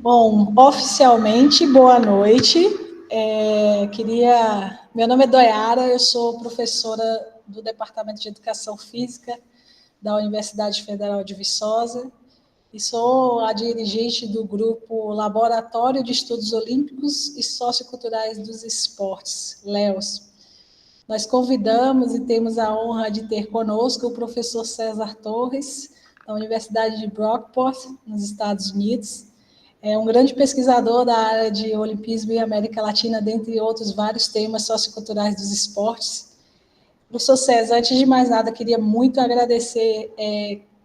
Bom, oficialmente, boa noite. Meu nome é Doyara, eu sou professora do Departamento de Educação Física da Universidade Federal de Viçosa e sou a dirigente do grupo Laboratório de Estudos Olímpicos e Socioculturais dos Esportes, LEOS. Nós convidamos e temos a honra de ter conosco o professor César Torres, da Universidade de Brockport, nos Estados Unidos. É um grande pesquisador da área de olimpismo e América Latina, dentre outros vários temas socioculturais dos esportes. Professor César, antes de mais nada, queria muito agradecer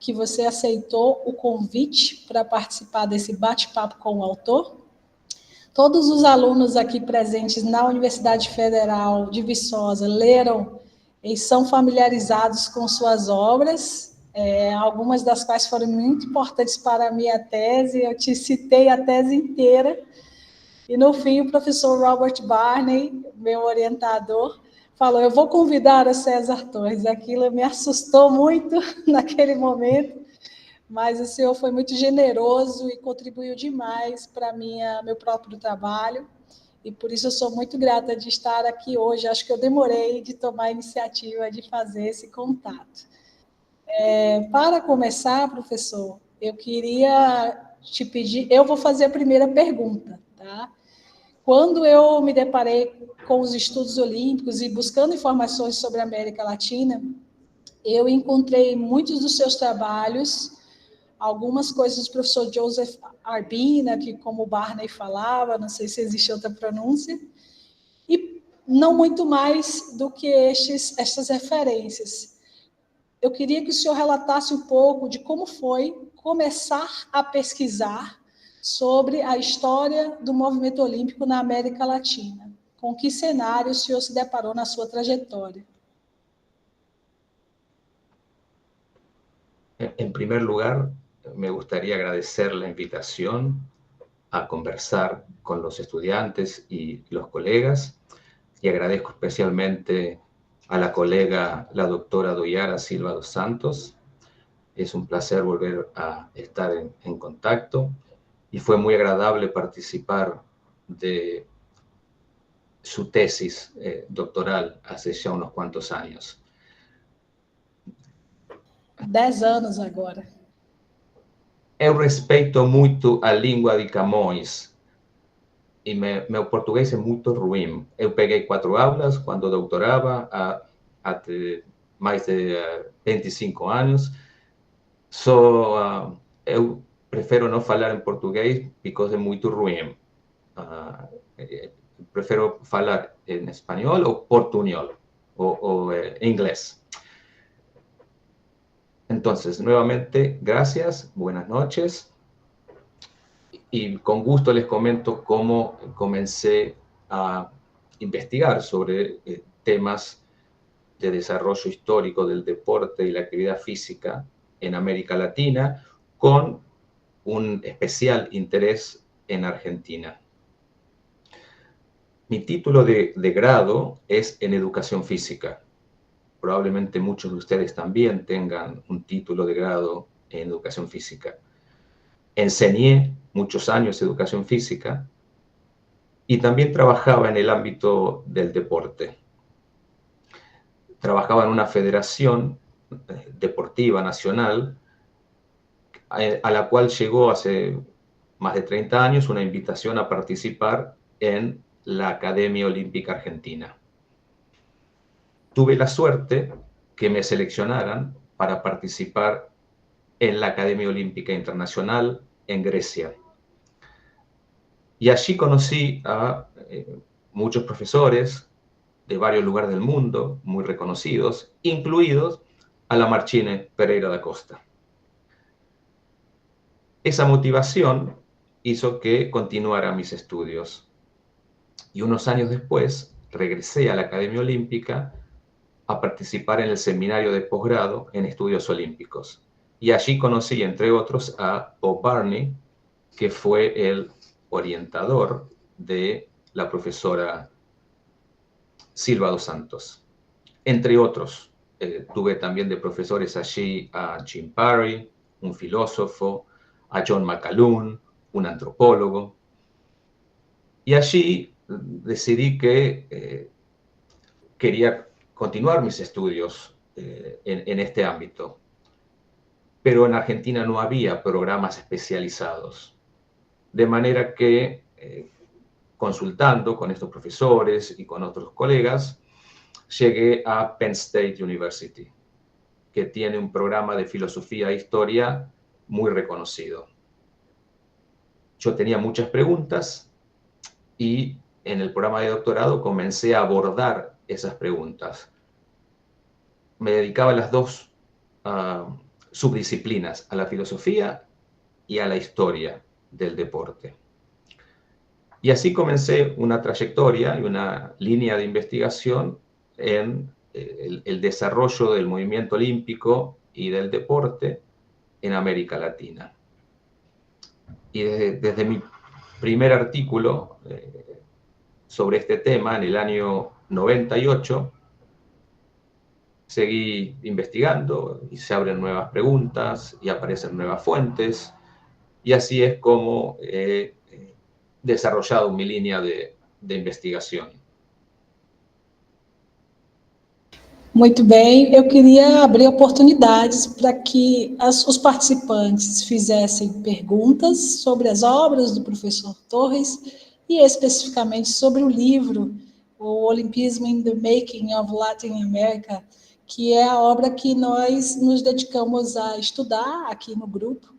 que você aceitou o convite para participar desse bate-papo com o autor. Todos os alunos aqui presentes na Universidade Federal de Viçosa leram e são familiarizados com suas obras, algumas das quais foram muito importantes para a minha tese. Eu te citei a tese inteira. E, no fim, o professor Robert Barney, meu orientador, falou: eu vou convidar o César Torres. Aquilo me assustou muito naquele momento, mas o senhor foi muito generoso e contribuiu demais para meu próprio trabalho, e por isso eu sou muito grata de estar aqui hoje. Acho que eu demorei de tomar a iniciativa de fazer esse contato. Para começar, professor, eu queria te pedir, eu vou fazer a primeira pergunta, tá? Quando eu me deparei com os estudos olímpicos e buscando informações sobre a América Latina, eu encontrei muitos dos seus trabalhos, algumas coisas do professor Joseph Arbina, que, como o Barney falava, não sei se existe outra pronúncia, e não muito mais do que estas referências. Eu queria que o senhor relatasse um pouco de como foi começar a pesquisar sobre a história do movimento olímpico na América Latina. Com que cenário o senhor se deparou na sua trajetória? En primer lugar, me gustaría agradecer la invitación a conversar con los estudiantes y los colegas, y agradezco especialmente a la colega, la doctora Doyara Silva dos Santos. Es un placer volver a estar en contacto, y fue muy agradable participar de su tesis doctoral hace ya unos cuantos años. 10 anos agora. Eu respeito muito a língua de Camões, e meu português é muito ruim. Eu peguei 4 aulas quando doutorava, há mais de 25 anos. Eu prefiro não falar em português porque é muito ruim. Prefiro falar em espanhol ou portunhol, ou inglés. Entonces, nuevamente, gracias, buenas noches. Y con gusto les comento cómo comencé a investigar sobre temas de desarrollo histórico del deporte y la actividad física en América Latina, con un especial interés en Argentina. Mi título de grado es en Educación Física. Probablemente muchos de ustedes también tengan un título de grado en Educación Física. Enseñé muchos años educación física y también trabajaba en el ámbito del deporte. Trabajaba en una federación deportiva nacional a la cual llegó hace más de 30 años una invitación a participar en la Academia Olímpica Argentina. Tuve la suerte que me seleccionaran para participar en la Academia Olímpica Internacional en Grecia. Y allí conocí a muchos profesores de varios lugares del mundo, muy reconocidos, incluidos a Lamartine Pereira da Costa. Esa motivación hizo que continuara mis estudios. Y unos años después regresé a la Academia Olímpica a participar en el seminario de posgrado en estudios olímpicos. Y allí conocí, entre otros, a Bob Barney, que fue el orientador de la profesora Silva dos Santos. Entre otros, tuve también de profesores allí a Jim Parry, un filósofo, a John McAloon, un antropólogo. Y allí decidí que quería continuar mis estudios en este ámbito. Pero en Argentina no había programas especializados. De manera que, consultando con estos profesores y con otros colegas, llegué a Penn State University, que tiene un programa de filosofía e historia muy reconocido. Yo tenía muchas preguntas y en el programa de doctorado comencé a abordar esas preguntas. Me dedicaba a las dos subdisciplinas, a la filosofía y a la historia del deporte. Y así comencé una trayectoria y una línea de investigación en el desarrollo del movimiento olímpico y del deporte en América Latina. Y desde mi primer artículo sobre este tema, en el año 98, seguí investigando y se abren nuevas preguntas y aparecen nuevas fuentes, y así es como he desarrollado mi línea de investigación. Muito bem, eu queria abrir oportunidades para que os participantes fizessem perguntas sobre as obras do professor Torres e especificamente sobre o livro, o Olimpismo in the Making of Latin America, que é a obra que nós nos dedicamos a estudar aqui no grupo,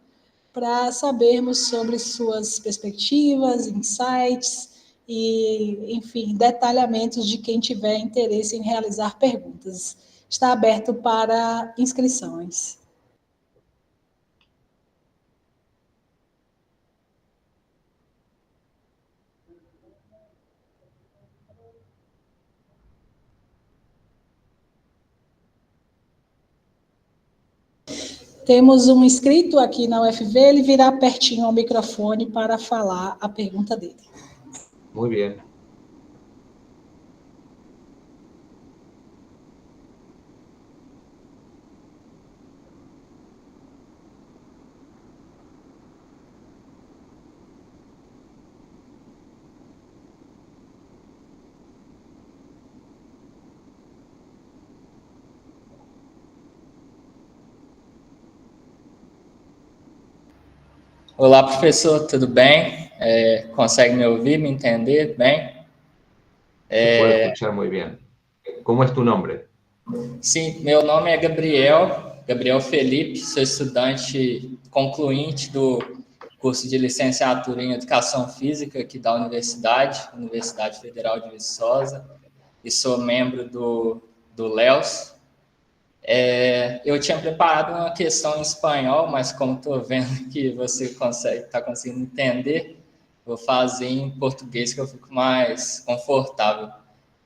para sabermos sobre suas perspectivas, insights e, enfim, detalhamentos de quem tiver interesse em realizar perguntas. Está aberto para inscrições. Temos um inscrito aqui na UFV, ele virá pertinho ao microfone para falar a pergunta dele. Muy bien. Olá, professor, tudo bem? Consegue me ouvir, me entender bem? Se puede escuchar muy bien. ¿Cómo es tu nombre? Sim, meu nome é Gabriel Felipe, sou estudante concluinte do curso de licenciatura em Educação Física aqui da Universidade Federal de Viçosa, e sou membro do LEOS. Eu tinha preparado uma questão em espanhol, mas como estou vendo que você está conseguindo entender, vou fazer em português que eu fico mais confortável.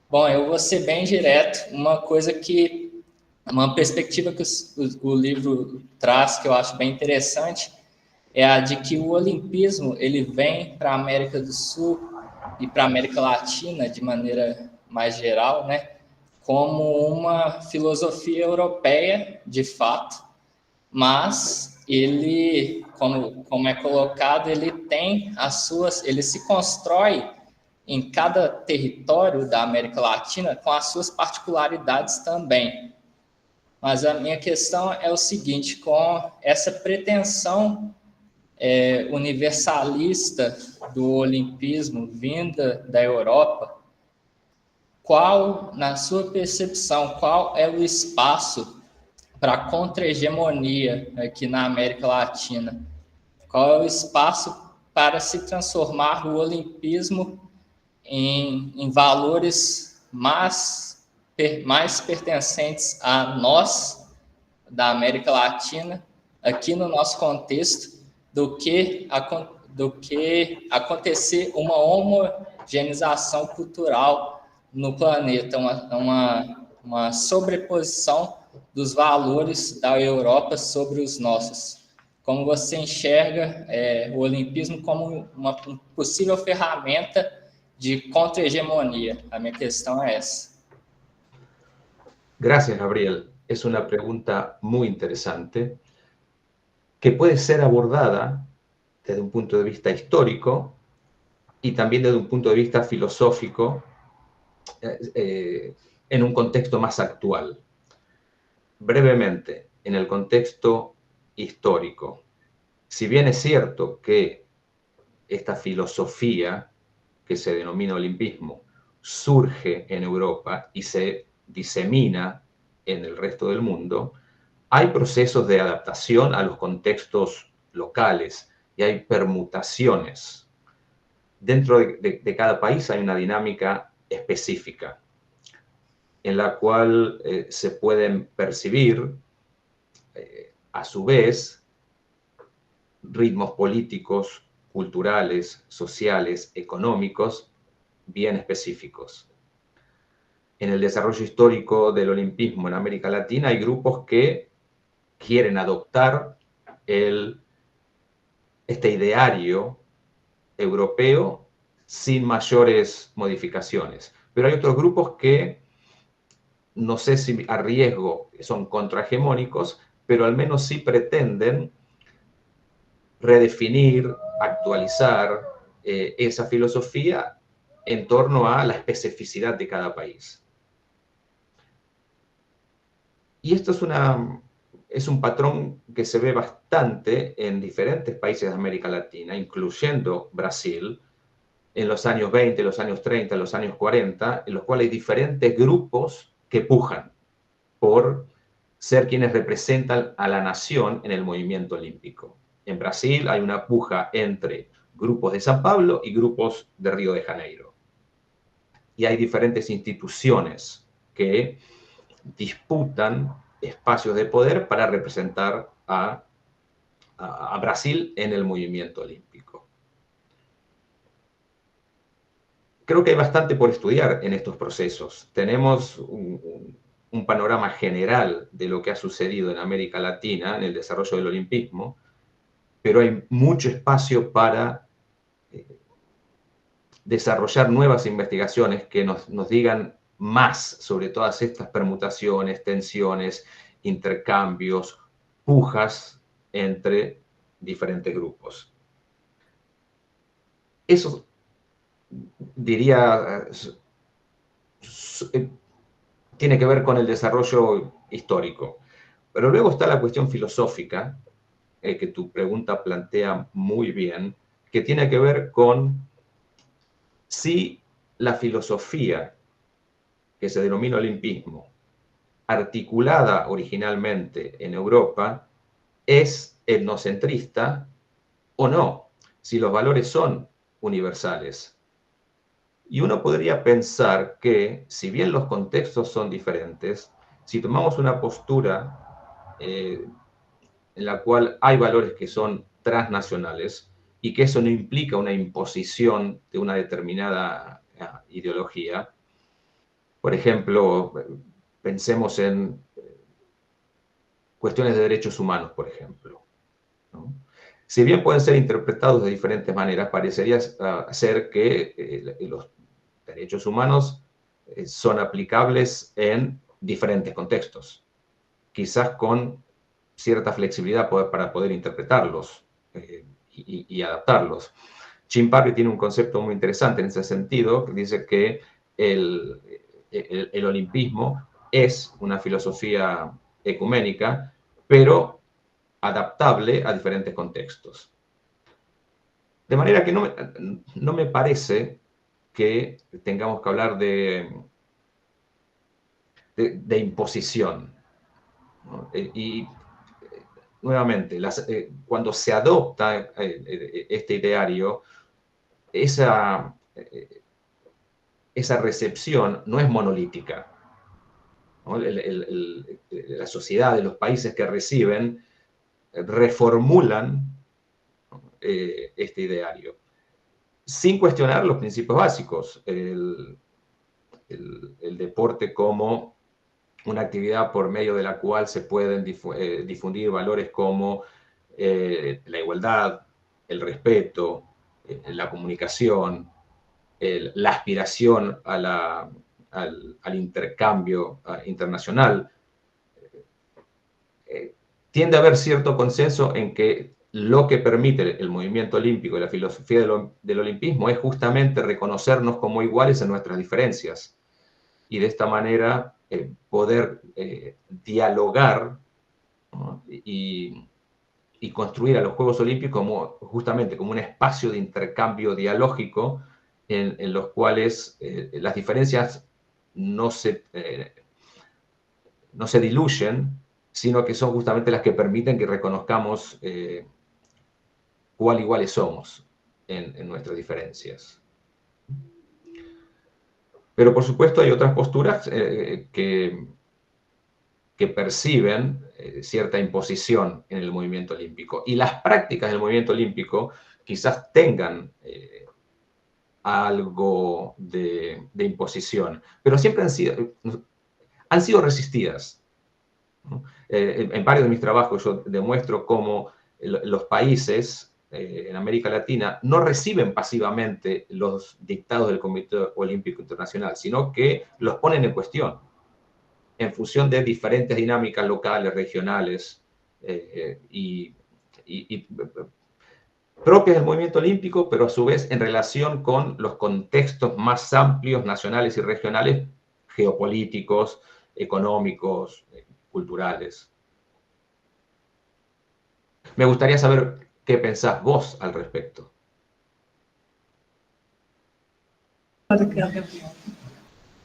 Bom, eu vou ser bem direto. Uma perspectiva que o livro traz, que eu acho bem interessante, é a de que o olimpismo ele vem para a América do Sul e para a América Latina, de maneira mais geral, né, como uma filosofia europeia, de fato, mas ele, como é colocado, ele se constrói em cada território da América Latina com as suas particularidades também. Mas a minha questão é o seguinte: com essa pretensão universalista do olimpismo vinda da Europa, na sua percepção, qual é o espaço para a contra-hegemonia aqui na América Latina? Qual é o espaço para se transformar o olimpismo em valores mais pertencentes a nós, da América Latina, aqui no nosso contexto, do que acontecer uma homogeneização cultural no planeta, uma sobreposição dos valores da Europa sobre os nossos. Como você enxerga o olimpismo como uma possível ferramenta de contra-hegemonia? A minha questão é essa. Gracias, Gabriel. Es una pregunta muy interesante que puede ser abordada desde un punto de vista histórico y también desde un punto de vista filosófico en un contexto más actual. Brevemente, en el contexto histórico, si bien es cierto que esta filosofía que se denomina olimpismo surge en Europa y se disemina en el resto del mundo, hay procesos de adaptación a los contextos locales y hay permutaciones. Dentro de cada país hay una dinámica específica en la cual se pueden percibir, a su vez, ritmos políticos, culturales, sociales, económicos, bien específicos. En el desarrollo histórico del olimpismo en América Latina hay grupos que quieren adoptar este ideario europeo sin mayores modificaciones. Pero hay otros grupos que, no sé si a riesgo, son contrahegemónicos, pero al menos sí pretenden redefinir, actualizar esa filosofía en torno a la especificidad de cada país. Y esto es un patrón que se ve bastante en diferentes países de América Latina, incluyendo Brasil, en los años 20, los años 30, los años 40, en los cuales hay diferentes grupos que pujan por ser quienes representan a la nación en el movimiento olímpico. En Brasil hay una puja entre grupos de San Pablo y grupos de Río de Janeiro. Y hay diferentes instituciones que disputan espacios de poder para representar a Brasil en el movimiento olímpico. Creo que hay bastante por estudiar en estos procesos. Tenemos un panorama general de lo que ha sucedido en América Latina en el desarrollo del olimpismo, pero hay mucho espacio para desarrollar nuevas investigaciones que nos digan más sobre todas estas permutaciones, tensiones, intercambios, pujas entre diferentes grupos. Eso, diría, tiene que ver con el desarrollo histórico. Pero luego está la cuestión filosófica, que tu pregunta plantea muy bien, que tiene que ver con si la filosofía que se denomina olimpismo, articulada originalmente en Europa, es etnocentrista o no, si los valores son universales. Y uno podría pensar que, si bien los contextos son diferentes, si tomamos una postura en la cual hay valores que son transnacionales y que eso no implica una imposición de una determinada ideología, por ejemplo, pensemos en cuestiones de derechos humanos, por ejemplo, ¿no? Si bien pueden ser interpretados de diferentes maneras, parecería ser que los derechos humanos son aplicables en diferentes contextos, quizás con cierta flexibilidad para poder interpretarlos y adaptarlos. Jim Parry tiene un concepto muy interesante en ese sentido, que dice que el olimpismo es una filosofía ecuménica, pero adaptable a diferentes contextos. De manera que no me parece que tengamos que hablar de imposición, ¿no? Y nuevamente, cuando se adopta este ideario, esa recepción no es monolítica, ¿no? La sociedad de los países que reciben reformulan este ideario, sin cuestionar los principios básicos. El deporte como una actividad por medio de la cual se pueden difundir valores como la igualdad, el respeto, la comunicación, la aspiración al intercambio internacional. Tiende a haber cierto consenso en que lo que permite el movimiento olímpico y la filosofía del olimpismo es justamente reconocernos como iguales en nuestras diferencias y de esta manera poder dialogar, ¿no? y construir a los Juegos Olímpicos justamente como un espacio de intercambio dialógico en los cuales las diferencias no se diluyen, sino que son justamente las que permiten que reconozcamos cuál iguales somos en nuestras diferencias. Pero por supuesto hay otras posturas que perciben cierta imposición en el movimiento olímpico. Y las prácticas del movimiento olímpico quizás tengan algo de imposición, pero siempre han sido resistidas, ¿no? En varios de mis trabajos yo demuestro cómo los países en América Latina no reciben pasivamente los dictados del Comité Olímpico Internacional, sino que los ponen en cuestión en función de diferentes dinámicas locales, regionales y propias del movimiento olímpico, pero a su vez en relación con los contextos más amplios, nacionales y regionales, geopolíticos, económicos, culturales. Me gustaría saber qué pensás vos al respecto.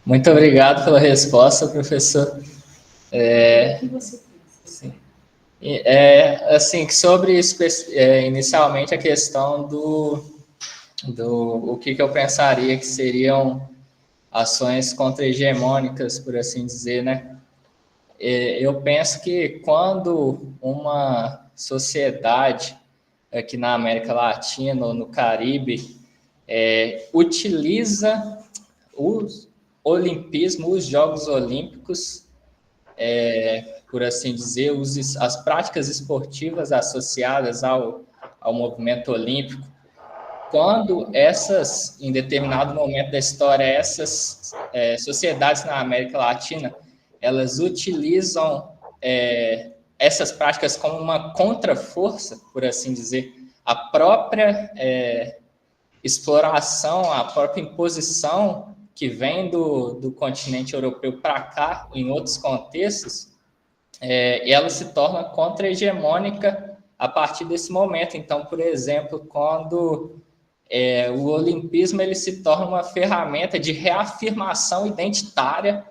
Muito obrigado pela resposta, professor. Sim. Assim, sobre inicialmente a questão do o que eu pensaria que seriam ações contra-hegemônicas, por assim dizer, né? Eu penso que quando uma sociedade aqui na América Latina ou no Caribe utiliza o olimpismo, os Jogos Olímpicos, por assim dizer, as práticas esportivas associadas ao movimento olímpico, quando em determinado momento da história, essas sociedades na América Latina, elas utilizam essas práticas como uma contraforça, por assim dizer, a própria exploração, a própria imposição que vem do continente europeu para cá, em outros contextos, ela se torna contra-hegemônica a partir desse momento. Então, por exemplo, quando o olimpismo ele se torna uma ferramenta de reafirmação identitária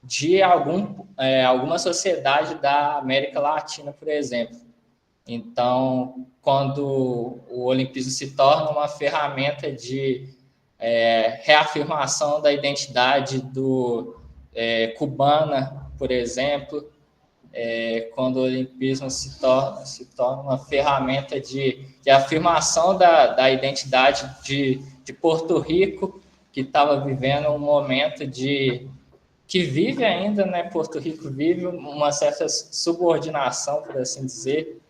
de alguma sociedade da América Latina, por exemplo. Então, quando o olimpismo se torna uma ferramenta de reafirmação da identidade cubana, por exemplo, quando o olimpismo se torna uma ferramenta de afirmação da identidade de Porto Rico, que estava vivendo um momento que vive ainda, né? Porto Rico vive uma certa subordinação, por assim dizer,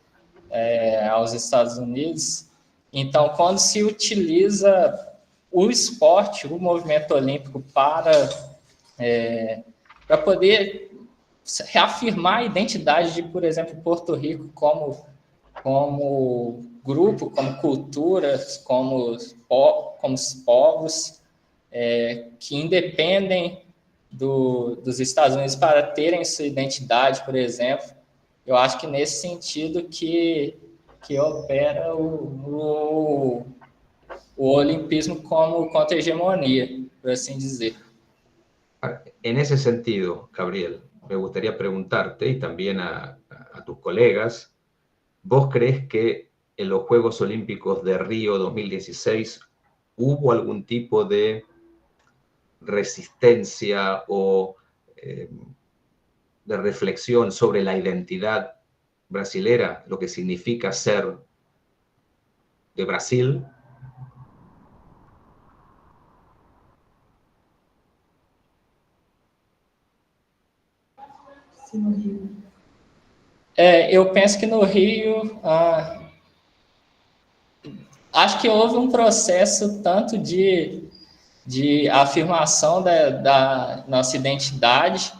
aos Estados Unidos. Então, quando se utiliza o esporte, o movimento olímpico para poder reafirmar a identidade de, por exemplo, Porto Rico como grupo, como cultura, como povos que independem dos Estados Unidos para terem sua identidade, por exemplo. Eu acho que nesse sentido que opera o olimpismo como contra-hegemonia, por assim dizer. En ese sentido, Gabriel, me gustaría preguntarte, y también a tus colegas, ¿vos crees que en los Juegos Olímpicos de Río 2016 hubo algún tipo de resistencia o de reflexión sobre la identidad brasilera, lo que significa ser de Brasil? No Rio. Eu penso que no Rio acho que houve um processo tanto de afirmação da nossa identidade,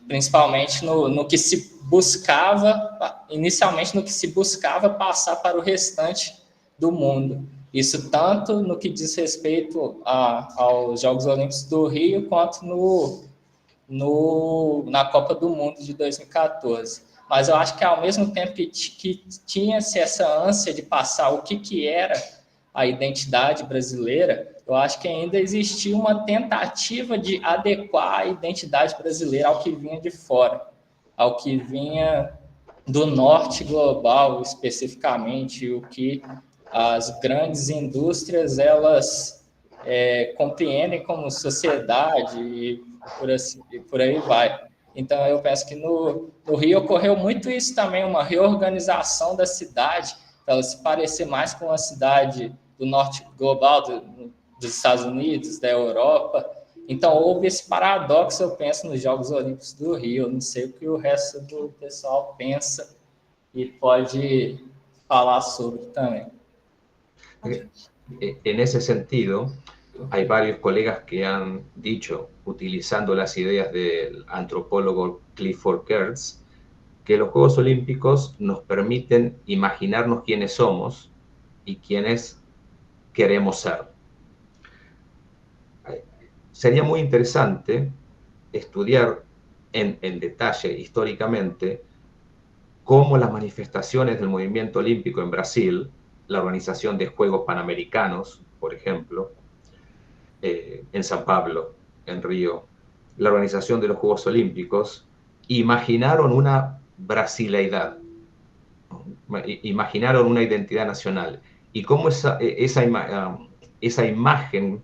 principalmente no que se buscava, inicialmente no que se buscava passar para o restante do mundo. Isso tanto no que diz respeito aos Jogos Olímpicos do Rio, quanto na Copa do Mundo de 2014. Mas eu acho que ao mesmo tempo que tinha-se essa ânsia de passar o que era a identidade brasileira, eu acho que ainda existia uma tentativa de adequar a identidade brasileira ao que vinha de fora, ao que vinha do norte global, especificamente, o que as grandes indústrias elas compreendem como sociedade e por aí vai. Então, eu penso que no Rio ocorreu muito isso também, uma reorganização da cidade, para ela se parecer mais com uma cidade do norte global, dos Estados Unidos, da Europa. Então, houve esse paradoxo, eu penso, nos Jogos Olímpicos do Rio. Eu não sei o que o resto do pessoal pensa y pode falar sobre también. En ese sentido, hay varios colegas que han dicho, utilizando las ideas del antropólogo Clifford Geertz, que los Juegos Olímpicos nos permiten imaginarnos quiénes somos y quiénes queremos ser. Sería muy interesante estudiar en detalle históricamente cómo las manifestaciones del movimiento olímpico en Brasil, la organización de Juegos Panamericanos, por ejemplo, en San Pablo, en Río, la organización de los Juegos Olímpicos, imaginaron una brasileidad, imaginaron una identidad nacional, y cómo esa imagen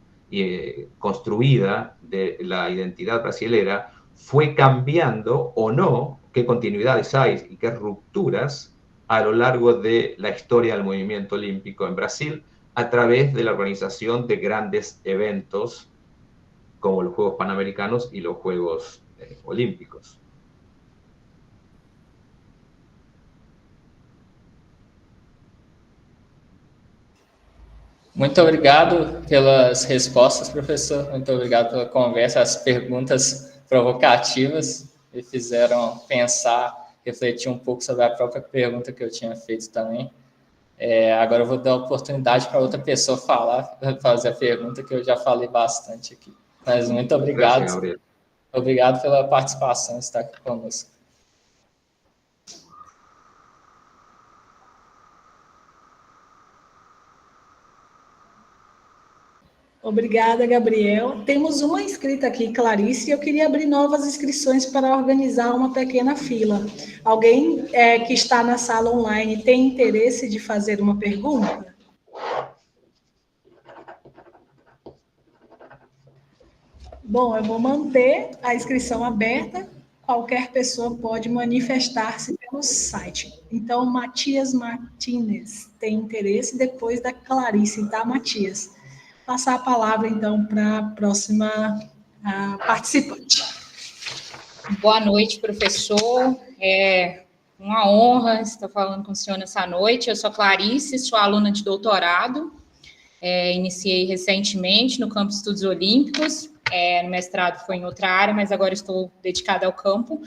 construida de la identidad brasilera fue cambiando o no, qué continuidades hay y qué rupturas a lo largo de la historia del movimiento olímpico en Brasil a través de la organización de grandes eventos como los Juegos Panamericanos y los Juegos Olímpicos. Muito obrigado pelas respostas, professor. Muito obrigado pela conversa. As perguntas provocativas me fizeram pensar, refletir um pouco sobre a própria pergunta que eu tinha feito também. Agora eu vou dar a oportunidade para outra pessoa fazer a pergunta, que eu já falei bastante aqui. Mas muito obrigado. Gracias, Gabriel. Obrigado pela participação, estar aqui conosco. Obrigada, Gabriel. Temos uma inscrita aqui, Clarice, e eu queria abrir novas inscrições para organizar uma pequena fila. Alguém que está na sala online tem interesse de fazer uma pergunta? Bom, eu vou manter a inscrição aberta. Qualquer pessoa pode manifestar-se pelo site. Então, Matias Martínez tem interesse depois da Clarice, tá, Matias? Passar a palavra, então, para a próxima participante. Boa noite, professor. É uma honra estar falando com o senhor nessa noite. Eu sou Clarice, sou aluna de doutorado. Iniciei recentemente no campo de Estudos Olímpicos. No mestrado foi em outra área, mas agora estou dedicada ao campo.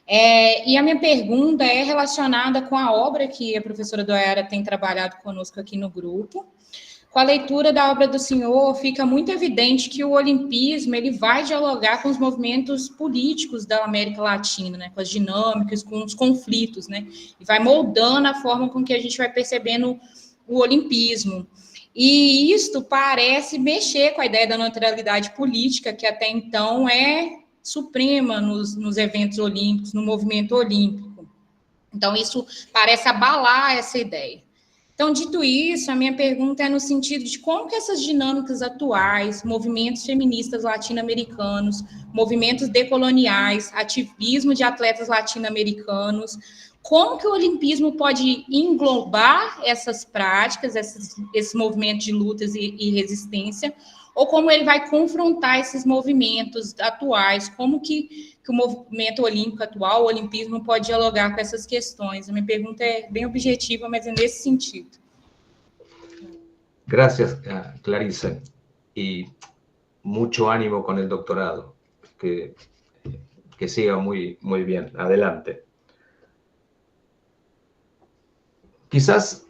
E a minha pergunta é relacionada com a obra que a professora Doera tem trabalhado conosco aqui no grupo. Com a leitura da obra do senhor, fica muito evidente que o olimpismo ele vai dialogar com os movimentos políticos da América Latina, né, com as dinâmicas, com os conflitos, né, e vai moldando a forma com que a gente vai percebendo o olimpismo. E isto parece mexer com a ideia da neutralidade política, que até então é suprema nos eventos olímpicos, no movimento olímpico. Então, isso parece abalar essa ideia. Então, dito isso, a minha pergunta é no sentido de como que essas dinâmicas atuais, movimentos feministas latino-americanos, movimentos decoloniais, ativismo de atletas latino-americanos, como que o olimpismo pode englobar essas práticas, esses movimentos de lutas e resistência, ou como ele vai confrontar esses movimentos atuais, como que o movimento olímpico atual, o olimpismo, pode dialogar com essas questões. A minha pergunta é bem objetiva, mas é nesse sentido. Gracias, Clarice, y mucho ánimo con el doctorado, que que siga muy, muy bien. Adelante. Quizás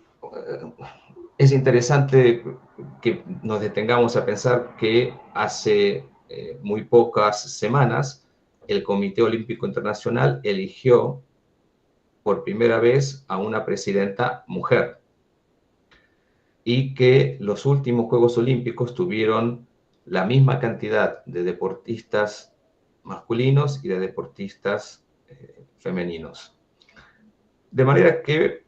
es interesante que nos detengamos a pensar que hace muy pocas semanas el Comité Olímpico Internacional eligió por primera vez a una presidenta mujer y que los últimos Juegos Olímpicos tuvieron la misma cantidad de deportistas masculinos y de deportistas femeninos. De manera que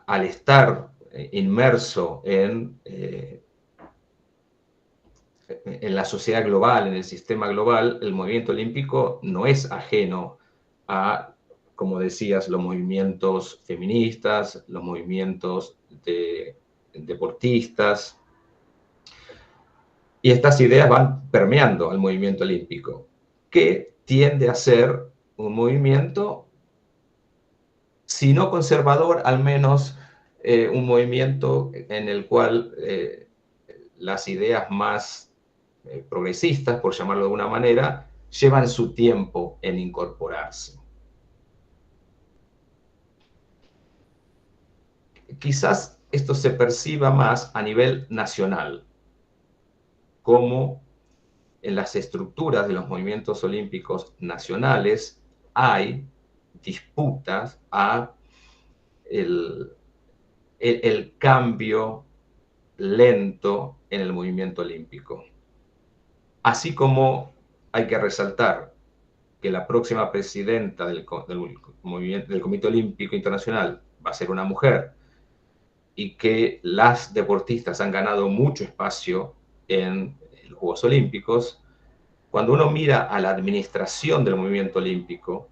al estar inmerso en la sociedad global, en el sistema global, el movimiento olímpico no es ajeno a, como decías, los movimientos feministas, los movimientos de deportistas, y estas ideas van permeando al movimiento olímpico, que tiende a ser un movimiento, si no conservador, al menos un movimiento en el cual las ideas más progresistas, por llamarlo de alguna manera, llevan su tiempo en incorporarse. Quizás esto se perciba más a nivel nacional, como en las estructuras de los movimientos olímpicos nacionales hay disputas a el cambio lento en el movimiento olímpico. Así como hay que resaltar que la próxima presidenta del Comité Olímpico Internacional va a ser una mujer y que las deportistas han ganado mucho espacio en los Juegos Olímpicos, cuando uno mira a la administración del movimiento olímpico,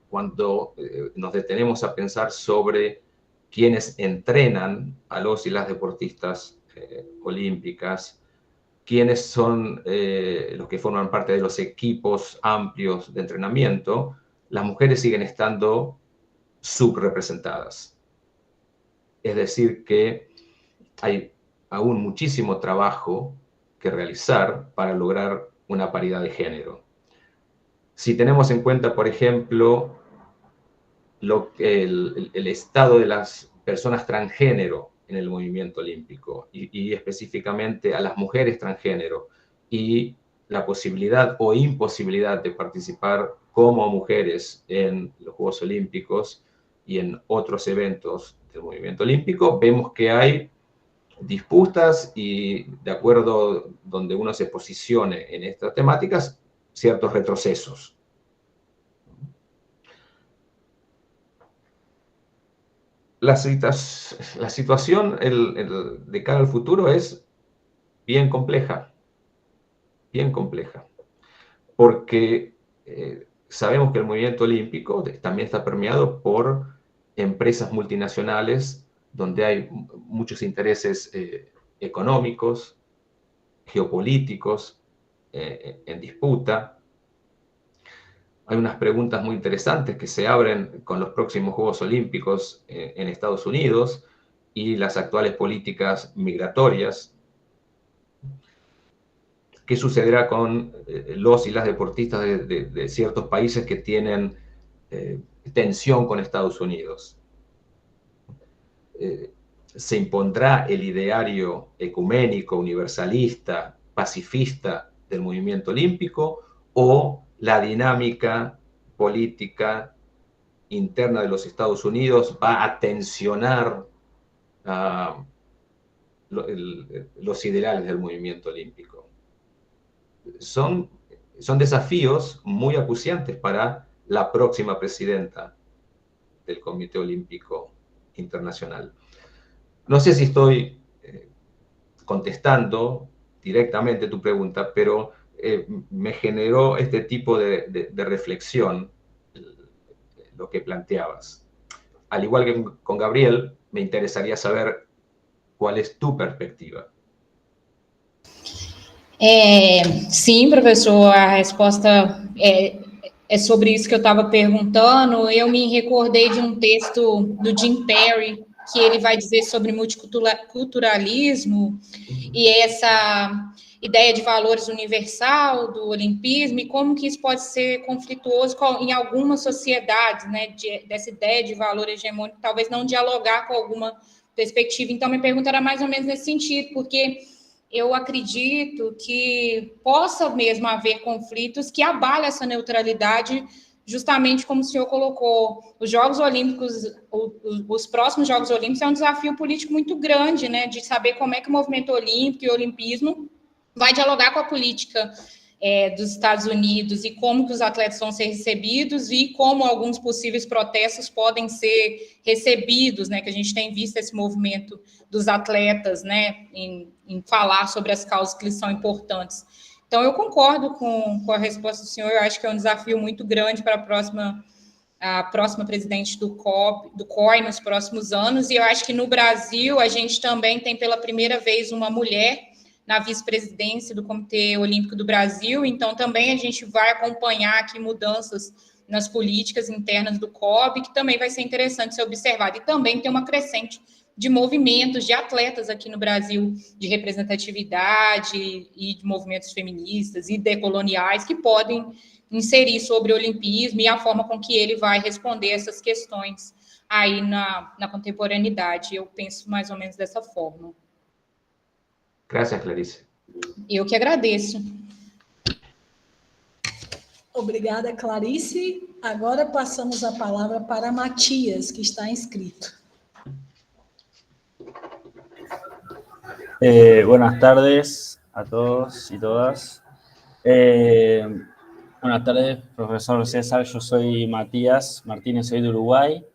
cuando nos detenemos a pensar sobre quienes entrenan a los y las deportistas olímpicas, quiénes son los que forman parte de los equipos amplios de entrenamiento, las mujeres siguen estando subrepresentadas. Es decir, que hay aún muchísimo trabajo que realizar para lograr una paridad de género. Si tenemos en cuenta, por ejemplo, el estado de las personas transgénero en el movimiento olímpico y específicamente a las mujeres transgénero y la posibilidad o imposibilidad de participar como mujeres en los Juegos Olímpicos y en otros eventos del movimiento olímpico, vemos que hay disputas y, de acuerdo donde uno se posicione en estas temáticas, ciertos retrocesos. La situación de cara al futuro es bien compleja, porque sabemos que el movimiento olímpico también está permeado por empresas multinacionales donde hay muchos intereses económicos, geopolíticos en disputa. Hay unas preguntas muy interesantes que se abren con los próximos Juegos Olímpicos en Estados Unidos y las actuales políticas migratorias. ¿Qué sucederá con los y las deportistas de ciertos países que tienen tensión con Estados Unidos? ¿Se impondrá el ideario ecuménico, universalista, pacifista del movimiento olímpico o la dinámica política interna de los Estados Unidos va a tensionar los ideales del movimiento olímpico? Son desafíos muy acuciantes para la próxima presidenta del Comité Olímpico Internacional. No sé si estoy contestando directamente tu pregunta, pero me generó este tipo de reflexión lo que planteabas. Al igual que con Gabriel, me interesaría saber cuál es tu perspectiva. Sim, professor, a resposta é sobre isso que eu estava perguntando. Eu me recordei de um texto do Jim Perry, que ele vai dizer sobre multiculturalismo e ideia de valores universal do olimpismo e como que isso pode ser conflituoso em algumas sociedades, né, dessa ideia de valor hegemônico, talvez não dialogar com alguma perspectiva. Então, minha pergunta era mais ou menos nesse sentido, porque eu acredito que possa mesmo haver conflitos que abalem essa neutralidade, justamente como o senhor colocou. Os Jogos Olímpicos, os próximos Jogos Olímpicos é um desafio político muito grande, né, de saber como é que o movimento olímpico e o olimpismo vai dialogar com a política dos Estados Unidos e como que os atletas vão ser recebidos e como alguns possíveis protestos podem ser recebidos, né, que a gente tem visto esse movimento dos atletas, né, em falar sobre as causas que lhes são importantes. Então, eu concordo com a resposta do senhor, eu acho que é um desafio muito grande para a próxima presidente do COI nos próximos anos, e eu acho que no Brasil a gente também tem pela primeira vez uma mulher na vice-presidência do Comitê Olímpico do Brasil, então também a gente vai acompanhar aqui mudanças nas políticas internas do COB, que também vai ser interessante ser observado, e também tem uma crescente de movimentos de atletas aqui no Brasil, de representatividade e de movimentos feministas e decoloniais, que podem inserir sobre o olimpismo e a forma com que ele vai responder essas questões aí na contemporaneidade. Eu penso mais ou menos dessa forma. Gracias, Clarice. Eu que agradeço. Obrigada, Clarice. Agora passamos a palavra para Matias, que está inscrito. Buenas tardes a todos y todas. Buenas tardes, profesor César. Yo soy Matías Martínez, soy de Uruguay.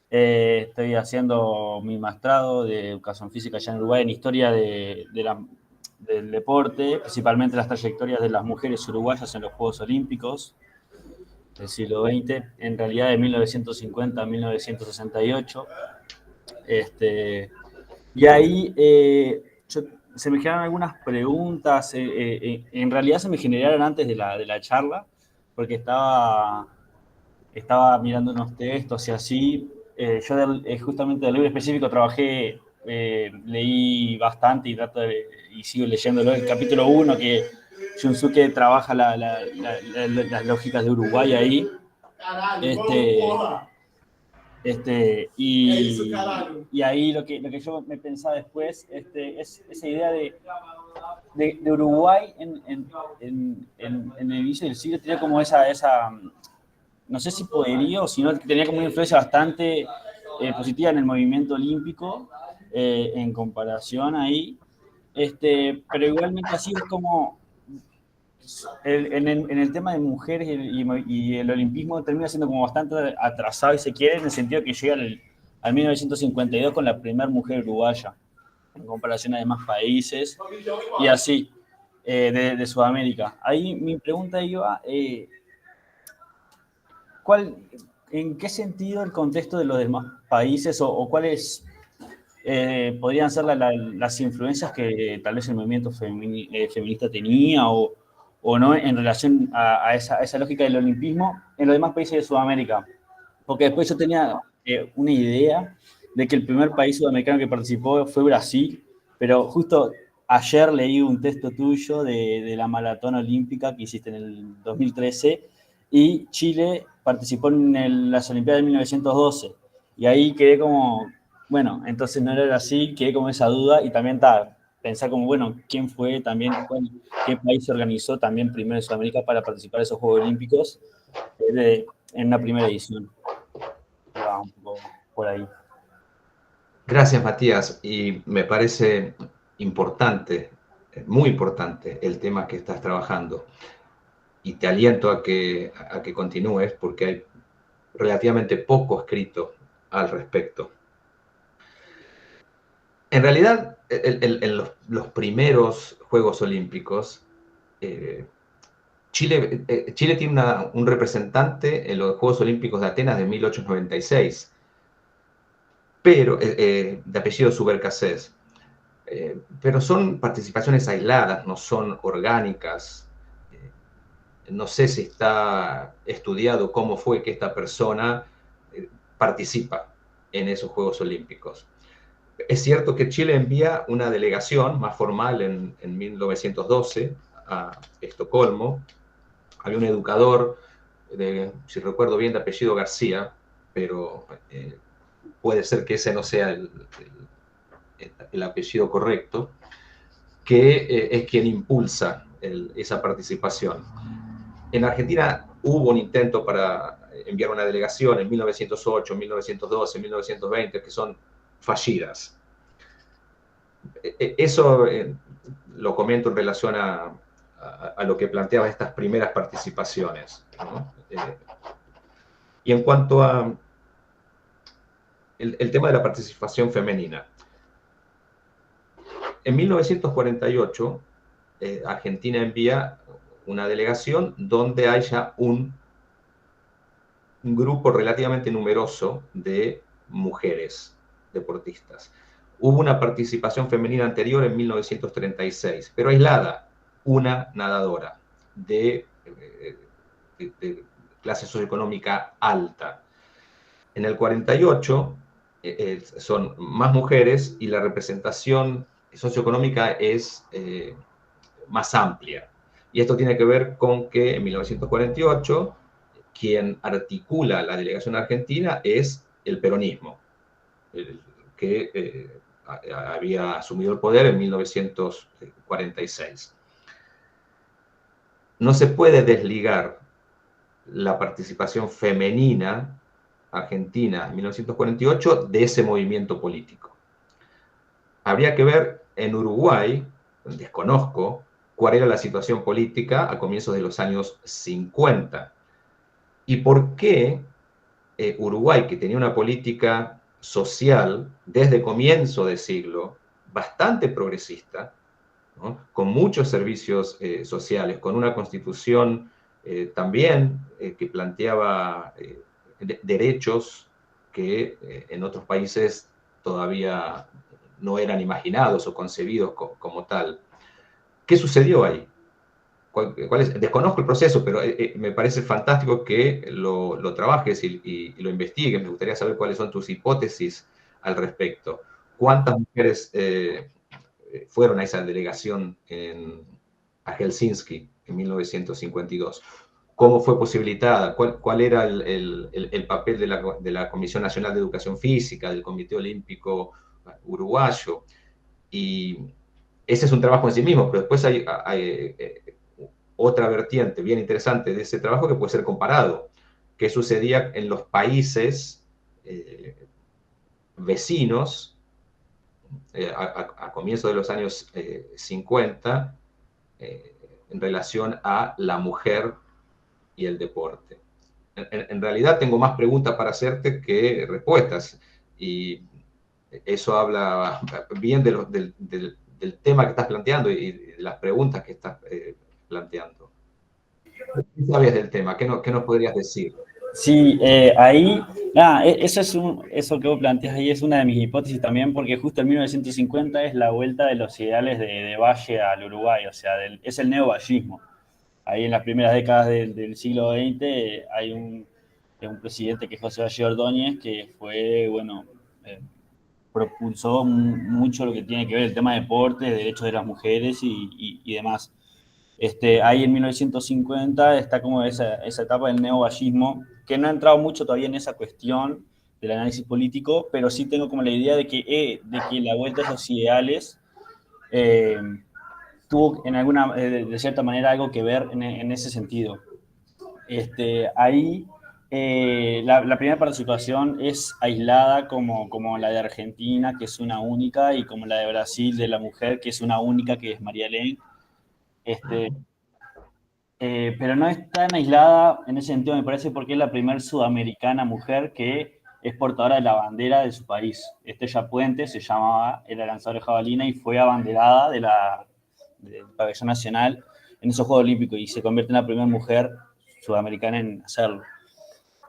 Estoy haciendo mi maestrado de Educación Física allá en Uruguay en Historia del Deporte, principalmente las trayectorias de las mujeres uruguayas en los Juegos Olímpicos del siglo XX, en realidad de 1950 a 1968. Y ahí se me generaron algunas preguntas, en realidad se me generaron antes de la charla, porque estaba mirando unos textos y así. Yo justamente del libro específico trabajé, leí bastante y sigo leyéndolo, el capítulo 1, que Shunsuke trabaja las lógicas de Uruguay ahí. Y ahí lo que yo me pensaba después es esa idea de Uruguay en el inicio del siglo tenía como esa no sé si poderío, sino que tenía como una influencia bastante positiva en el movimiento olímpico en comparación ahí, pero igualmente así es como en el tema de mujeres y el olimpismo termina siendo como bastante atrasado, y se quiere, en el sentido que llega al 1952 con la primera mujer uruguaya, en comparación a demás países, y así, de Sudamérica. Ahí mi pregunta iba, ¿en qué sentido el contexto de los demás países o cuáles podrían ser las influencias que tal vez el movimiento feminista tenía o no en relación a esa lógica del olimpismo en los demás países de Sudamérica? Porque después yo tenía una idea de que el primer país sudamericano que participó fue Brasil, pero justo ayer leí un texto tuyo de la maratón olímpica que hiciste en el 2013, y Chile participó en las Olimpiadas de 1912, y ahí quedé como, bueno, entonces no era Brasil, quedé como esa duda, y también pensar como, bueno, quién fue también, qué país se organizó también primero en Sudamérica para participar de esos Juegos Olímpicos en una primera edición. Va un poco por ahí. Gracias, Matías, y me parece importante, muy importante el tema que estás trabajando, y te aliento a que continúes porque hay relativamente poco escrito al respecto. En realidad, en los primeros Juegos Olímpicos, Chile tiene un representante en los Juegos Olímpicos de Atenas de 1896, pero, de apellido Subercaseaux, pero son participaciones aisladas, no son orgánicas. No sé si está estudiado cómo fue que esta persona participa en esos Juegos Olímpicos. Es cierto que Chile envía una delegación más formal en 1912 a Estocolmo. Había un educador, si recuerdo bien, de apellido García, pero puede ser que ese no sea el apellido correcto, que es quien impulsa esa participación. En Argentina hubo un intento para enviar una delegación en 1908, 1912, 1920, que son fallidas. Eso lo comento en relación a lo que planteaba estas primeras participaciones, ¿no? Y en cuanto a el tema de la participación femenina, en 1948 Argentina envía una delegación donde haya un grupo relativamente numeroso de mujeres deportistas. Hubo una participación femenina anterior en 1936, pero aislada, una nadadora de clase socioeconómica alta. En el 48 son más mujeres y la representación socioeconómica es más amplia. Y esto tiene que ver con que en 1948 quien articula la delegación argentina es el peronismo, que había asumido el poder en 1946. No se puede desligar la participación femenina argentina en 1948 de ese movimiento político. Habría que ver en Uruguay, desconozco, cuál era la situación política a comienzos de los años 50 y por qué Uruguay, que tenía una política social desde comienzo de siglo bastante progresista, ¿no? Con muchos servicios sociales, con una constitución también que planteaba derechos que en otros países todavía no eran imaginados o concebidos como tal. ¿Qué sucedió ahí? Desconozco el proceso, pero me parece fantástico que lo trabajes y lo investigues. Me gustaría saber cuáles son tus hipótesis al respecto. ¿Cuántas mujeres fueron a esa delegación a Helsinki en 1952? ¿Cómo fue posibilitada? ¿Cuál era el papel de la Comisión Nacional de Educación Física, del Comité Olímpico Uruguayo? Y ese es un trabajo en sí mismo, pero después hay otra vertiente bien interesante de ese trabajo que puede ser comparado. ¿Qué sucedía en los países vecinos a comienzos de los años 50 en relación a la mujer y el deporte? En realidad tengo más preguntas para hacerte que respuestas, y eso habla bien del tema que estás planteando y de las preguntas que estás planteando. ¿Qué sabes del tema? ¿Qué nos podrías decir? Sí, ahí, nada, eso que vos planteas ahí es una de mis hipótesis también, porque justo en 1950 es la vuelta de los ideales de Valle al Uruguay, o sea, es el neovallismo. Ahí en las primeras décadas del siglo XX hay un presidente que es José Valle Ordóñez, que fue, bueno, propulsó mucho lo que tiene que ver el tema de deporte, derechos de las mujeres y demás. Ahí en 1950 está como esa etapa del neovallismo, que no ha entrado mucho todavía en esa cuestión del análisis político, pero sí tengo como la idea de que la vuelta a esos ideales tuvo de cierta manera algo que ver en ese sentido. Ahí la primera participación es aislada como la de Argentina, que es una única, y como la de Brasil, de la mujer, que es una única, que es María Elena. Pero no es tan aislada en ese sentido, me parece, porque es la primera sudamericana mujer que es portadora de la bandera de su país. Estella Puente se llamaba, era lanzadora de jabalina y fue abanderada del pabellón nacional en esos Juegos Olímpicos y se convierte en la primera mujer sudamericana en hacerlo.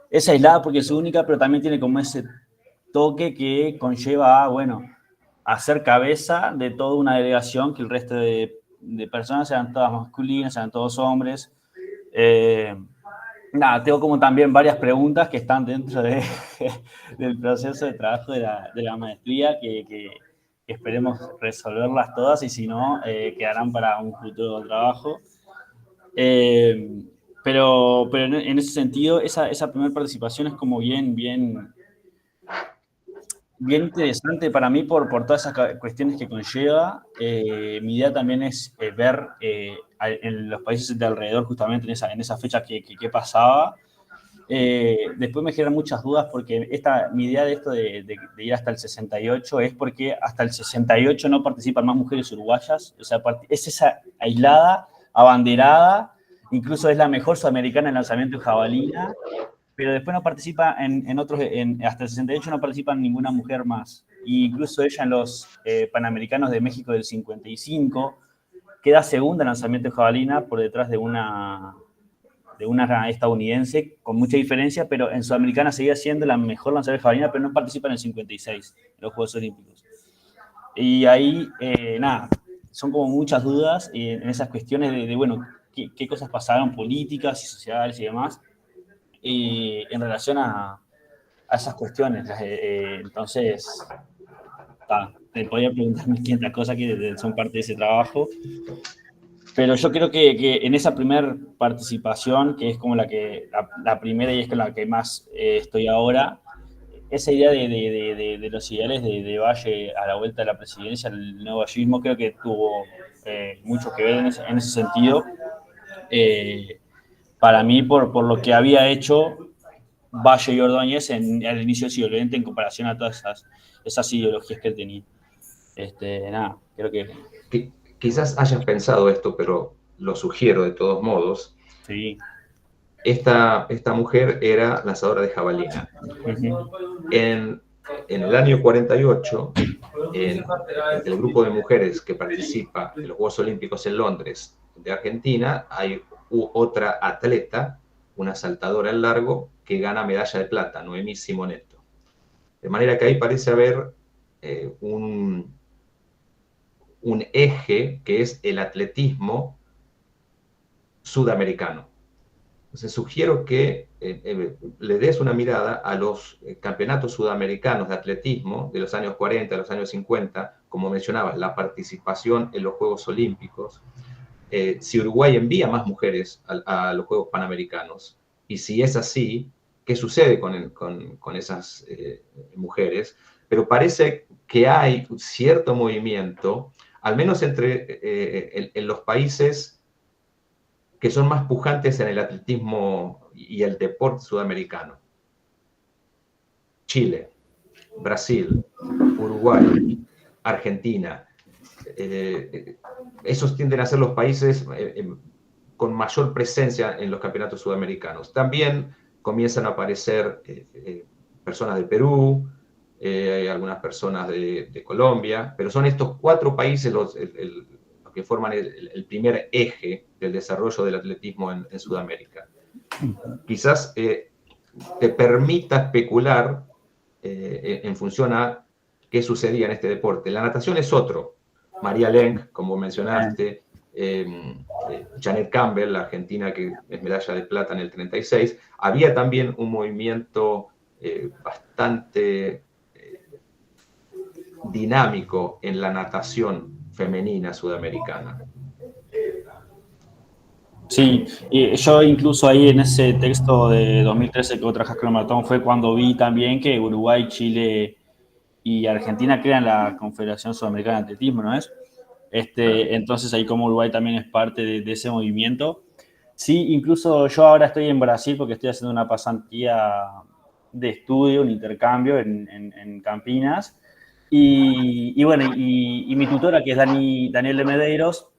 Es aislada porque es única, pero también tiene como ese toque que conlleva a ser cabeza de toda una delegación, que el resto de personas sean todas masculinas, sean todos hombres. Nada, tengo como también varias preguntas que están dentro del proceso de trabajo de la maestría que esperemos resolverlas todas y si no, quedarán para un futuro trabajo. Pero en ese sentido, esa primera participación es como bien interesante para mí por todas esas cuestiones que conlleva. Mi idea también es ver en los países de alrededor, justamente en esa fecha que pasaba. Después me generan muchas dudas porque mi idea de esto de ir hasta el 68 es porque hasta el 68 no participan más mujeres uruguayas. O sea, es esa aislada, abanderada, incluso es la mejor sudamericana en lanzamiento de jabalina, pero después no participa en otros, hasta el 68 no participa ninguna mujer más. E incluso ella en los Panamericanos de México del 55 queda segunda en lanzamiento de jabalina por detrás de una estadounidense con mucha diferencia, pero en Sudamericana seguía siendo la mejor lanzadora de jabalina, pero no participa en el 56, en los Juegos Olímpicos. Y ahí, nada, son como muchas dudas en esas cuestiones de bueno, qué cosas pasaron políticas y sociales y demás, en relación a esas cuestiones. Entonces, te podría preguntar 1500 cosas que son parte de ese trabajo. Pero yo creo que en esa primera participación, que es como la primera y es con la que más estoy ahora, esa idea de los ideales de Valle a la vuelta de la presidencia, el nuevo vallismo, creo que tuvo mucho que ver en ese sentido. Para mí, por lo que había hecho Valle y Ordóñez al inicio del siglo XX en comparación a todas esas ideologías que él tenía. Nada, creo que... Quizás hayas pensado esto, pero lo sugiero de todos modos. Sí. Esta mujer era lanzadora de jabalina. Uh-huh. En el año 48, entre el grupo de mujeres que participa en los Juegos Olímpicos en Londres de Argentina, hay otra atleta, una saltadora en largo, que gana medalla de plata, Noemí Simonetto. De manera que ahí parece haber un eje que es el atletismo sudamericano. Entonces sugiero que le des una mirada a los campeonatos sudamericanos de atletismo de los años 40, de los años 50, como mencionabas, la participación en los Juegos Olímpicos. Si Uruguay envía más mujeres a los Juegos Panamericanos, y si es así, ¿qué sucede con esas mujeres? Pero parece que hay cierto movimiento, al menos en los países que son más pujantes en el atletismo y el deporte sudamericano. Chile, Brasil, Uruguay, Argentina. Esos tienden a ser los países con mayor presencia en los campeonatos sudamericanos. También comienzan a aparecer personas de Perú, algunas personas de Colombia, pero son estos 4 países los que forman el primer eje del desarrollo del atletismo en Sudamérica. Quizás te permita especular en función a qué sucedía en este deporte. La natación es otro. María Lenk, como mencionaste, Janet Campbell, la argentina que es medalla de plata en el 36. Había también un movimiento bastante dinámico en la natación femenina sudamericana. Sí, y yo incluso ahí en ese texto de 2013 que vos trabajaste con el maratón fue cuando vi también que Uruguay, Chile y Argentina crean la Confederación Sudamericana de Atletismo, ¿no es? Entonces ahí como Uruguay también es parte de ese movimiento. Sí, incluso yo ahora estoy en Brasil porque estoy haciendo una pasantía de estudio, un intercambio en Campinas. Y bueno, y mi tutora, que es Daniel de Medeiros,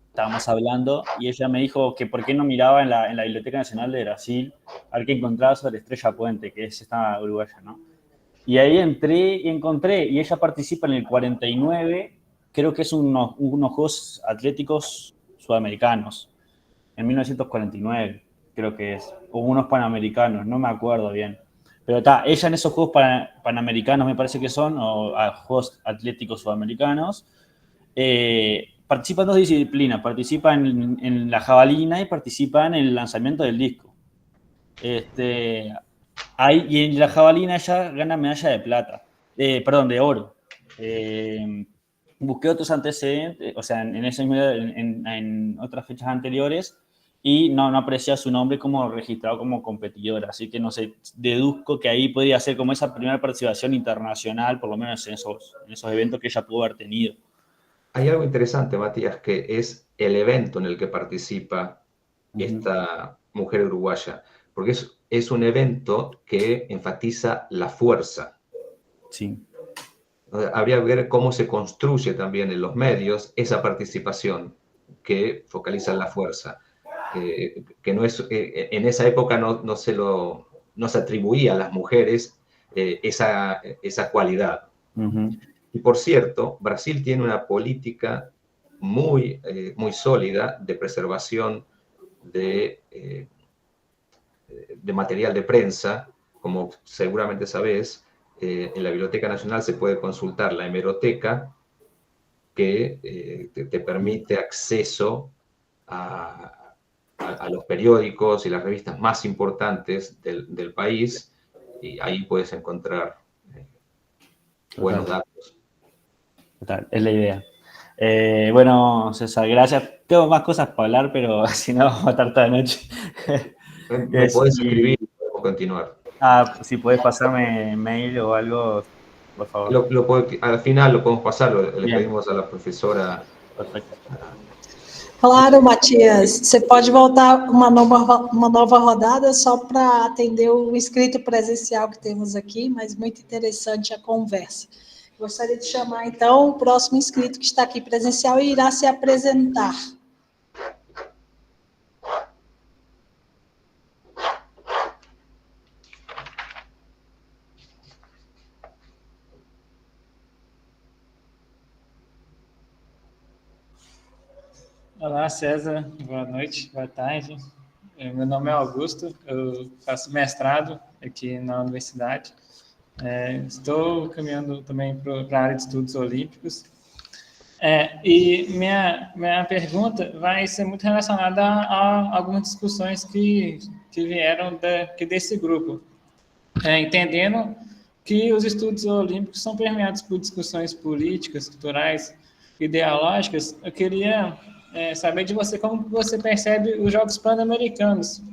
estábamos hablando, y ella me dijo que por qué no miraba en la Biblioteca Nacional de Brasil a ver qué encontraba sobre Estrella Puente, que es esta uruguaya, ¿no? Y ahí entré y encontré, y ella participa en el 49, creo que es unos Juegos Atléticos Sudamericanos, en 1949, creo que es, o unos Panamericanos, no me acuerdo bien. Pero está, ella en esos Juegos Panamericanos me parece que son, o Juegos Atléticos Sudamericanos, participa en 2 disciplinas, participa en la jabalina y participa en el lanzamiento del disco. Y en la jabalina ella gana medalla de plata, perdón, de oro. Busqué otros antecedentes, o sea, en otras fechas anteriores, y no aparecía su nombre como registrado como competidora, así que no sé, deduzco que ahí podría ser como esa primera participación internacional, por lo menos en esos eventos que ella pudo haber tenido. Hay algo interesante, Matías, que es el evento en el que participa esta mujer uruguaya, porque es un evento que enfatiza la fuerza. Sí. Habría que ver cómo se construye también en los medios esa participación que focaliza en la fuerza. Que no es, en esa época no se atribuía a las mujeres esa cualidad. Y por cierto, Brasil tiene una política muy sólida de preservación de material de prensa. Como seguramente sabés, en la Biblioteca Nacional se puede consultar la hemeroteca, que te permite acceso a los periódicos y las revistas más importantes del país, y ahí puedes encontrar buenos datos. Total, es la idea. Bueno, César, gracias. Tengo más cosas para hablar, pero si no, vamos a estar toda la noche. Me podés escribir y podemos continuar. Si podés pasarme mail o algo, por favor. Al final lo podemos pasar, le Bien. pedimos a la profesora. Perfecto. Claro, Matias. Você pode voltar uma nova rodada só para atender o inscrito presencial que temos aqui, mas muito interessante a conversa. Gostaria de chamar, então, o próximo inscrito que está aqui presencial e irá se apresentar. Olá, César. Boa noite, boa tarde. Meu nome é Augusto, eu faço mestrado aqui na universidade. Estou caminhando também para a área de estudos olímpicos. E minha pergunta vai ser muito relacionada a algumas discussões que vieram desse grupo. Entendendo que os estudos olímpicos são permeados por discussões políticas, culturais, ideológicas, eu queria saber de você como você percebe os Jogos Pan-Americanos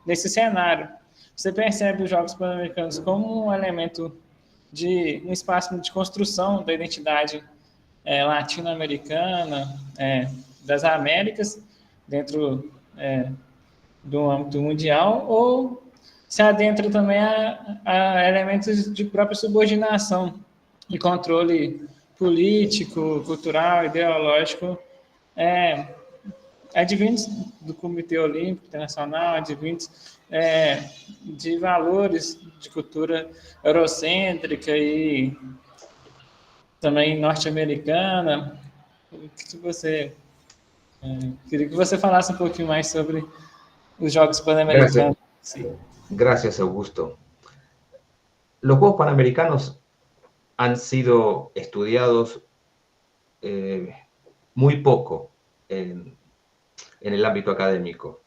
nesse cenário. Você percebe os Jogos Pan-Americanos como um elemento de um espaço de construção da identidade latino-americana, das Américas, dentro do âmbito mundial, ou se adentra também a elementos de própria subordinação e controle político, cultural, ideológico, advindos do Comitê Olímpico Internacional, advindos de valores de cultura eurocêntrica e também norte-americana. Queria que você falasse um pouquinho mais sobre os Jogos Pan-Americanos. Gracias, Augusto. Los Juegos Panamericanos han sido estudiados muy poco en el ámbito académico.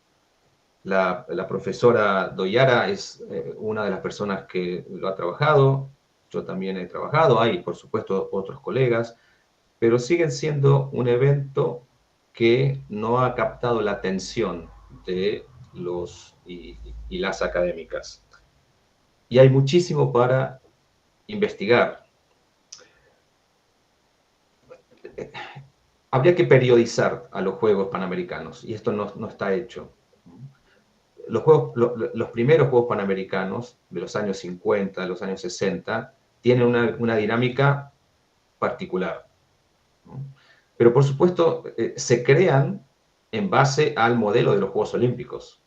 La profesora Doyara es una de las personas que lo ha trabajado. Yo también he trabajado, hay por supuesto otros colegas, pero siguen siendo un evento que no ha captado la atención de los y las académicas. Y hay muchísimo para investigar. Habría que periodizar a los Juegos Panamericanos, y esto no está hecho. Los primeros Juegos Panamericanos, de los años 50, de los años 60, tienen una dinámica particular, ¿no? Pero, por supuesto, se crean en base al modelo de los Juegos Olímpicos.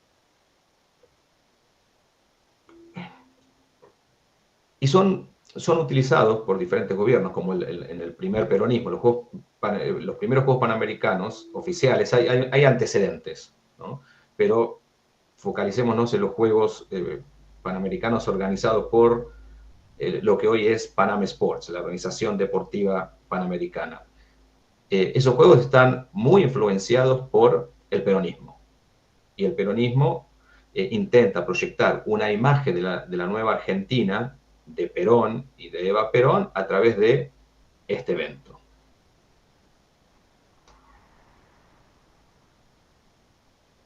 Y son utilizados por diferentes gobiernos, como en el primer peronismo. Los primeros Juegos Panamericanos oficiales, hay antecedentes, ¿no? Pero focalicémonos en los Juegos Panamericanos organizados por lo que hoy es Panam Sports, la organización deportiva panamericana. Esos juegos están muy influenciados por el peronismo. Y el peronismo intenta proyectar una imagen de la nueva Argentina, de Perón y de Eva Perón, a través de este evento.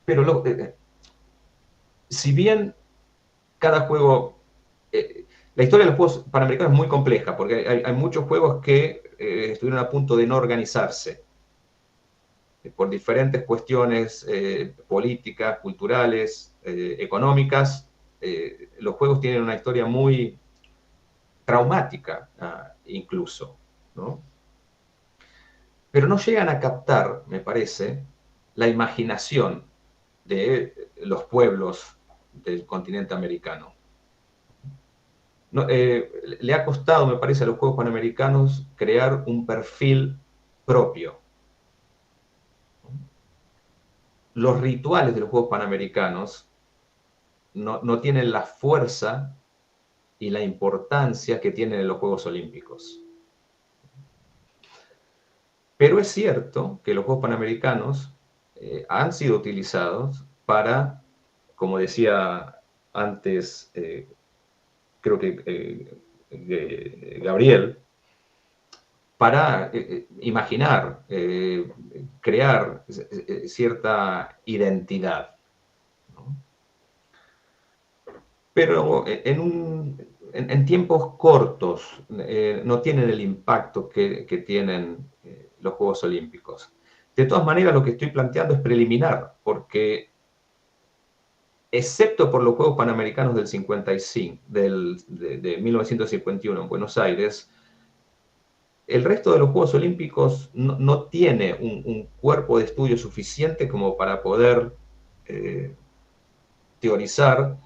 Pero si bien cada juego... la historia de los Juegos Panamericanos es muy compleja, porque hay muchos juegos que estuvieron a punto de no organizarse por diferentes cuestiones políticas, culturales, económicas. Los juegos tienen una historia muy traumática, incluso, ¿no? Pero no llegan a captar, me parece, la imaginación de los pueblos del continente americano. No, le ha costado, me parece, a los Juegos Panamericanos crear un perfil propio. Los rituales de los Juegos Panamericanos no tienen la fuerza y la importancia que tienen en los Juegos Olímpicos. Pero es cierto que los Juegos Panamericanos han sido utilizados para, como decía antes, creo que Gabriel, para imaginar, crear cierta identidad, ¿no? Pero en tiempos cortos no tienen el impacto que tienen los Juegos Olímpicos. De todas maneras, lo que estoy planteando es preliminar, porque excepto por los Juegos Panamericanos del 55, de 1951 en Buenos Aires, el resto de los Juegos Olímpicos no tiene un cuerpo de estudio suficiente como para poder teorizar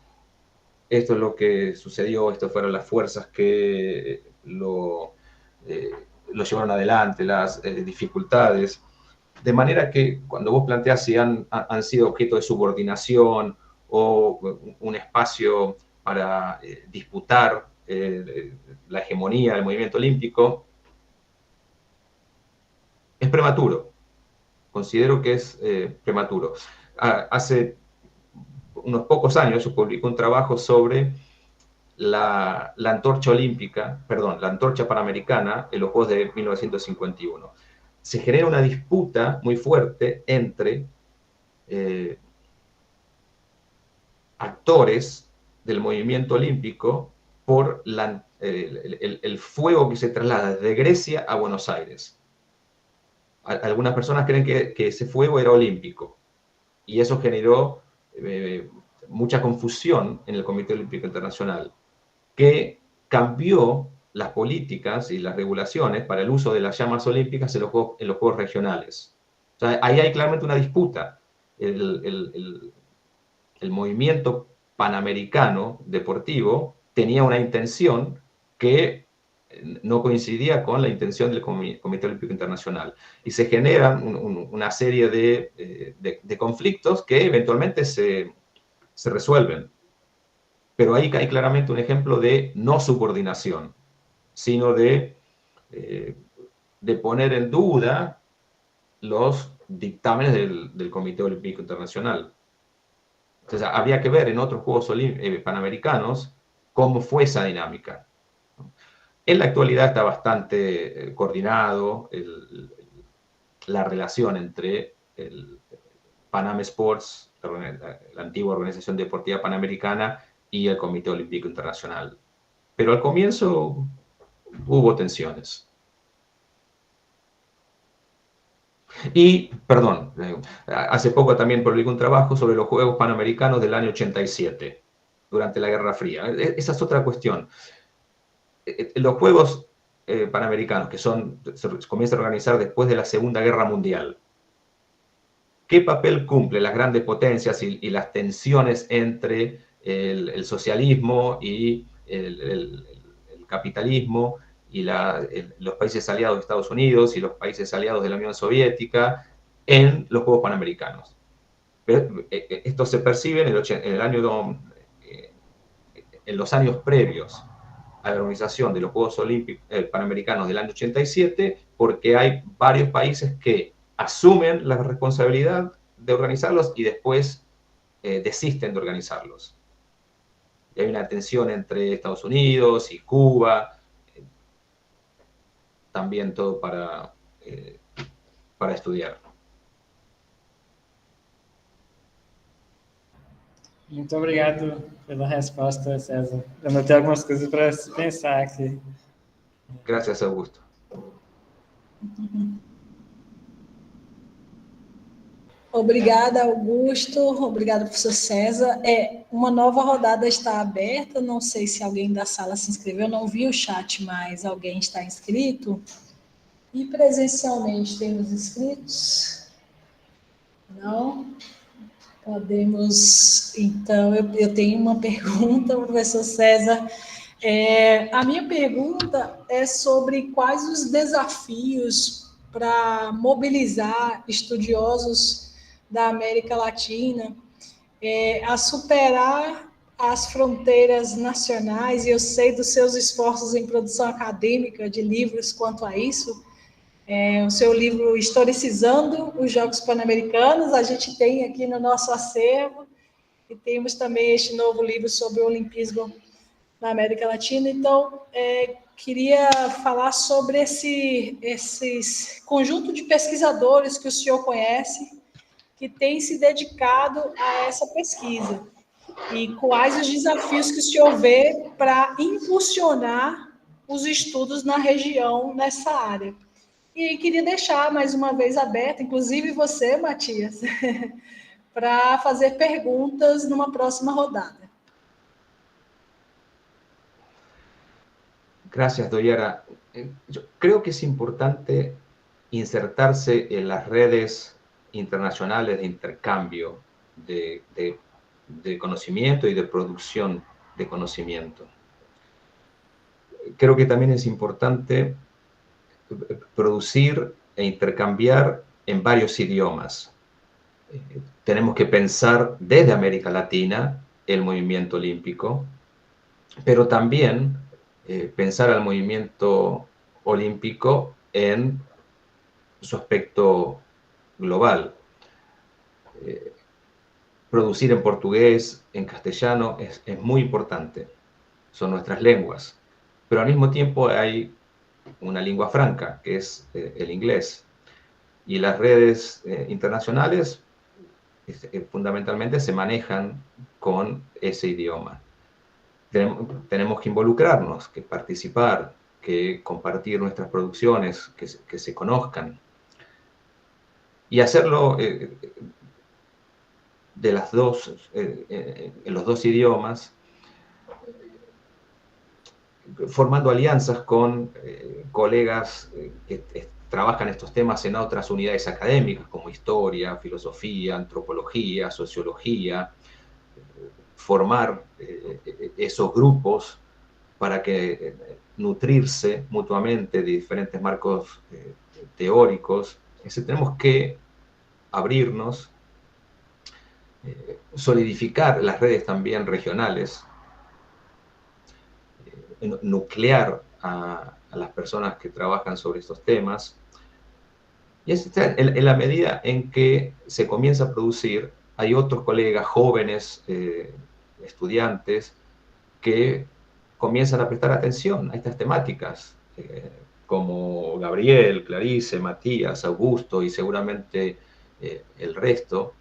esto es lo que sucedió, estas fueron las fuerzas que lo llevaron adelante, las dificultades. De manera que cuando vos planteás si han sido objeto de subordinación o un espacio para disputar la hegemonía del movimiento olímpico, es prematuro. Considero que es prematuro. Hace unos pocos años se publicó un trabajo sobre la antorcha olímpica, perdón, la antorcha panamericana en los Juegos de 1951. Se genera una disputa muy fuerte entre actores del movimiento olímpico por el fuego que se traslada desde Grecia a Buenos Aires. Algunas personas creen que ese fuego era olímpico, y eso generó mucha confusión en el Comité Olímpico Internacional, que cambió las políticas y las regulaciones para el uso de las llamas olímpicas en los Juegos regionales. O sea, ahí hay claramente una disputa. El movimiento panamericano deportivo tenía una intención que no coincidía con la intención del Comité Olímpico Internacional. Y se generan una serie de conflictos que eventualmente se resuelven. Pero ahí hay claramente un ejemplo de no subordinación, sino de poner en duda los dictámenes del Comité Olímpico Internacional. Entonces, habría que ver en otros Juegos Panamericanos cómo fue esa dinámica. En la actualidad está bastante coordinado la relación entre el Panam Sports, la antigua Organización Deportiva Panamericana, y el Comité Olímpico Internacional. Pero al comienzo hubo tensiones. Y, perdón, hace poco también publicé un trabajo sobre los Juegos Panamericanos del año 87, durante la Guerra Fría. Esa es otra cuestión. Los Juegos Panamericanos, que se comienzan a organizar después de la Segunda Guerra Mundial, ¿qué papel cumplen las grandes potencias y las tensiones entre el socialismo y el capitalismo y los países aliados de Estados Unidos y los países aliados de la Unión Soviética en los Juegos Panamericanos? Esto se percibe en los años previos a la organización de los Juegos Panamericanos del año 87, porque hay varios países que asumen la responsabilidad de organizarlos y después desisten de organizarlos. Y hay una tensión entre Estados Unidos y Cuba, también todo para estudiar. Muito obrigado pela resposta, César. Eu anotei algumas coisas para pensar aqui. Gracias, Augusto. Obrigada, Augusto. Obrigada, professor César. Uma nova rodada está aberta. Não sei se alguém da sala se inscreveu. Não vi o chat, mas alguém está inscrito. E presencialmente temos inscritos? Não? Podemos, então, eu tenho uma pergunta, professor César. A minha pergunta é sobre quais os desafios para mobilizar estudiosos da América Latina a superar as fronteiras nacionais, e eu sei dos seus esforços em produção acadêmica de livros quanto a isso. O seu livro Historicizando os Jogos Pan-Americanos, a gente tem aqui no nosso acervo, e temos também este novo livro sobre o olimpismo na América Latina. Então, queria falar sobre esse conjunto de pesquisadores que o senhor conhece, que tem se dedicado a essa pesquisa, e quais os desafios que o senhor vê para impulsionar os estudos na região, nessa área. E queria deixar mais uma vez aberto, inclusive você, Matias, para fazer perguntas numa próxima rodada. Gracias, Doyara. Yo creo que es importante insertarse en las redes internacionales de intercambio de conocimiento y de producción de conocimiento. Creo que también es importante producir e intercambiar en varios idiomas. Tenemos que pensar desde América Latina el movimiento olímpico, pero también pensar al movimiento olímpico en su aspecto global. Producir en portugués, en castellano, es muy importante. Son nuestras lenguas. Pero al mismo tiempo hay una lengua franca, que es el inglés. Y las redes internacionales fundamentalmente se manejan con ese idioma. Tenemos que involucrarnos, que participar, que compartir nuestras producciones, que se conozcan. Y hacerlo en los dos idiomas, formando alianzas con colegas que trabajan estos temas en otras unidades académicas, como historia, filosofía, antropología, sociología, formar esos grupos para que nutrirse mutuamente de diferentes marcos teóricos. Tenemos que abrirnos, solidificar las redes también regionales, nuclear a las personas que trabajan sobre estos temas. Y en la medida en que se comienza a producir, hay otros colegas jóvenes, estudiantes, que comienzan a prestar atención a estas temáticas, como Gabriel, Clarice, Matías, Augusto y seguramente el resto.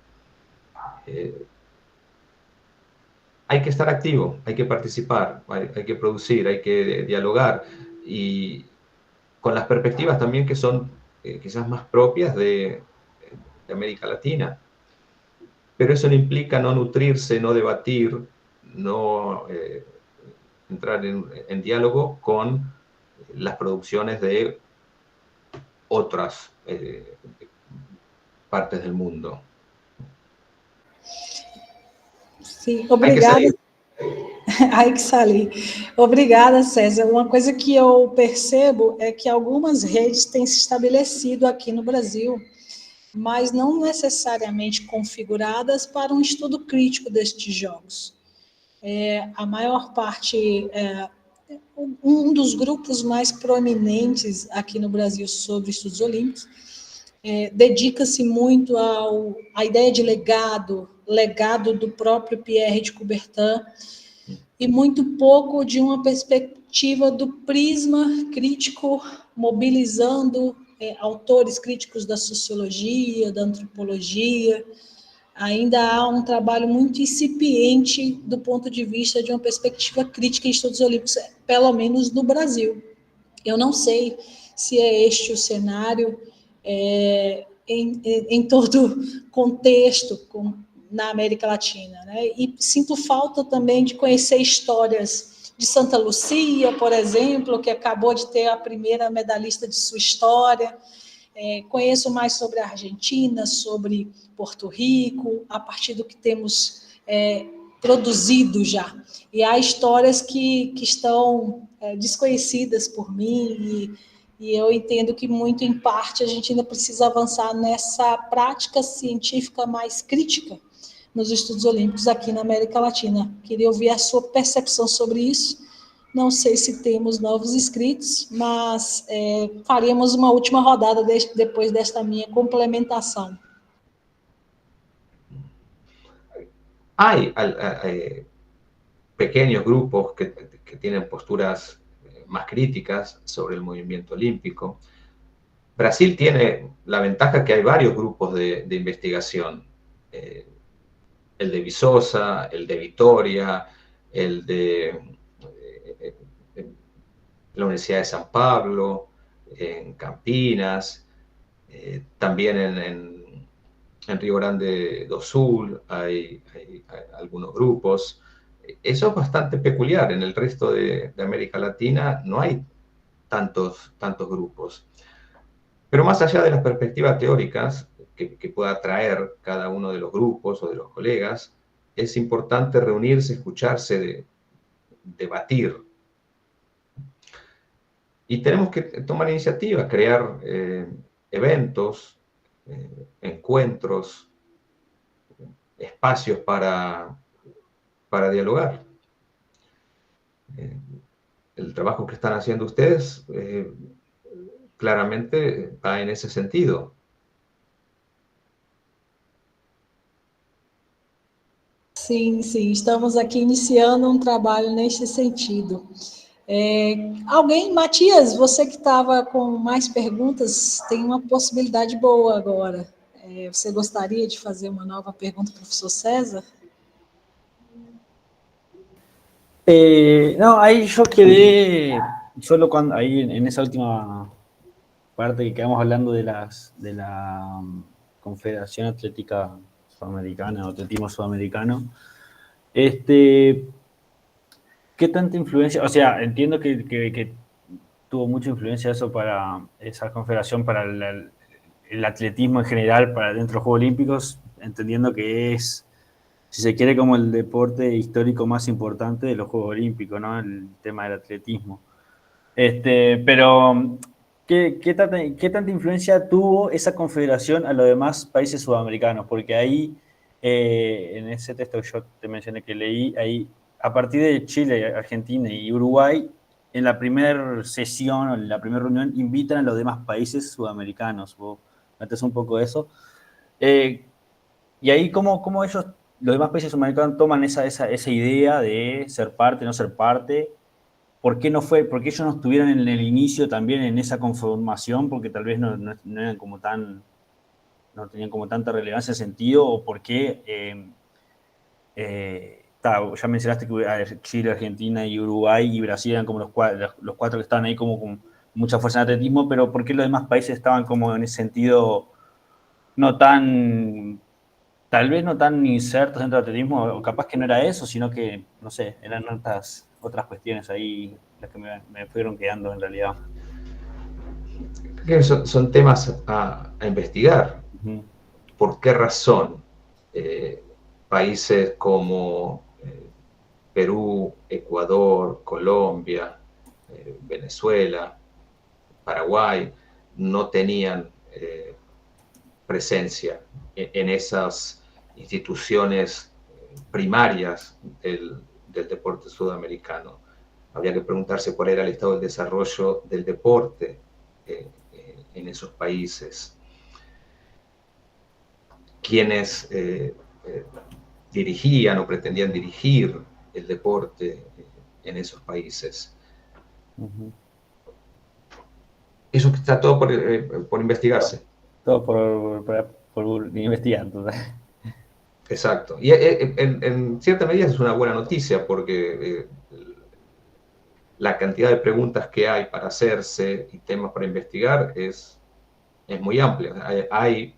Hay que estar activo, hay que participar, hay que producir, hay que dialogar, y con las perspectivas también que son quizás más propias de América Latina. Pero eso no implica no nutrirse, no debatir, no entrar en diálogo con las producciones de otras partes del mundo. Sim, obrigada. Ai, que saí. Obrigada, César. Uma coisa que eu percebo é que algumas redes têm se estabelecido aqui no Brasil, mas não necessariamente configuradas para um estudo crítico destes jogos. A maior parte, um dos grupos mais proeminentes aqui no Brasil sobre estudos olímpicos, dedica-se muito à ideia de legado legado do próprio Pierre de Coubertin, e muito pouco de uma perspectiva do prisma crítico, mobilizando autores críticos da sociologia, da antropologia. Ainda há um trabalho muito incipiente do ponto de vista de uma perspectiva crítica em estudos olímpicos, pelo menos no Brasil. Eu não sei se é este o cenário em todo contexto na América Latina, né? E sinto falta também de conhecer histórias de Santa Lúcia, por exemplo, que acabou de ter a primeira medalhista de sua história. Conheço mais sobre a Argentina, sobre Porto Rico, a partir do que temos produzido já. E há histórias que estão desconhecidas por mim, e eu entendo que, muito em parte, a gente ainda precisa avançar nessa prática científica mais crítica nos estudos olímpicos aqui na América Latina. Queria ouvir a sua percepção sobre isso. Não sei se temos novos inscritos, mas faremos uma última rodada depois desta minha complementação. Hay pequeños grupos que tienen posturas más críticas sobre el movimiento olímpico. Brasil tiene la ventaja que hay varios grupos de investigación. El de Viçosa, el de Vitória, el de la Universidad de San Pablo, en Campinas, también en Río Grande do Sul hay algunos grupos. Eso es bastante peculiar. En el resto de América Latina no hay tantos grupos. Pero más allá de las perspectivas teóricas que pueda traer cada uno de los grupos o de los colegas, es importante reunirse, escucharse, debatir. Y tenemos que tomar iniciativa, crear eventos, encuentros, espacios para dialogar. El trabajo que están haciendo ustedes claramente va en ese sentido. Sim, estamos aqui iniciando um trabalho nesse sentido. Matias, você que estava com mais perguntas, tem uma possibilidade boa agora. Você gostaria de fazer uma nova pergunta, professor César? No, ahí yo quedé, solo cuando, ahí en esa última parte que quedamos hablando de la Confederación Atlética Sudamericana, o Atletismo Sudamericano, ¿qué tanta influencia? O sea, entiendo que tuvo mucha influencia eso para esa confederación, para el atletismo en general, para dentro de los Juegos Olímpicos, entendiendo que es, si se quiere, como el deporte histórico más importante de los Juegos Olímpicos, ¿no? El tema del atletismo. Pero, ¿qué tanta influencia tuvo esa confederación a los demás países sudamericanos? Porque ahí, en ese texto que yo te mencioné que leí, ahí, a partir de Chile, Argentina y Uruguay, en la primera sesión, o en la primera reunión, invitan a los demás países sudamericanos. ¿Vos metés un poco de eso? Y ahí, ¿cómo ellos, los demás países sudamericanos, toman esa idea de ser parte, no ser parte? ¿Por qué ellos no estuvieron en el inicio también en esa conformación? Porque tal vez no eran como no tenían como tanta relevancia en ese sentido, o por qué, ya mencionaste que Chile, Argentina y Uruguay y Brasil eran como los cuatro que estaban ahí como con mucha fuerza en atletismo, pero ¿por qué los demás países estaban como en ese sentido tal vez no tan insertos dentro del atletismo, o capaz que no era eso, sino que, no sé, eran otras cuestiones ahí las que me fueron quedando en realidad? Son temas a investigar. Uh-huh. ¿Por qué razón países como Perú, Ecuador, Colombia, Venezuela, Paraguay no tenían presencia en esas instituciones primarias del deporte sudamericano? Habría que preguntarse cuál era el estado del desarrollo del deporte en esos países. Quienes dirigían o pretendían dirigir el deporte en esos países. Eso está todo por investigarse. Todo por investigar. Exacto. Y en cierta medida es una buena noticia porque la cantidad de preguntas que hay para hacerse y temas para investigar es muy amplia. Hay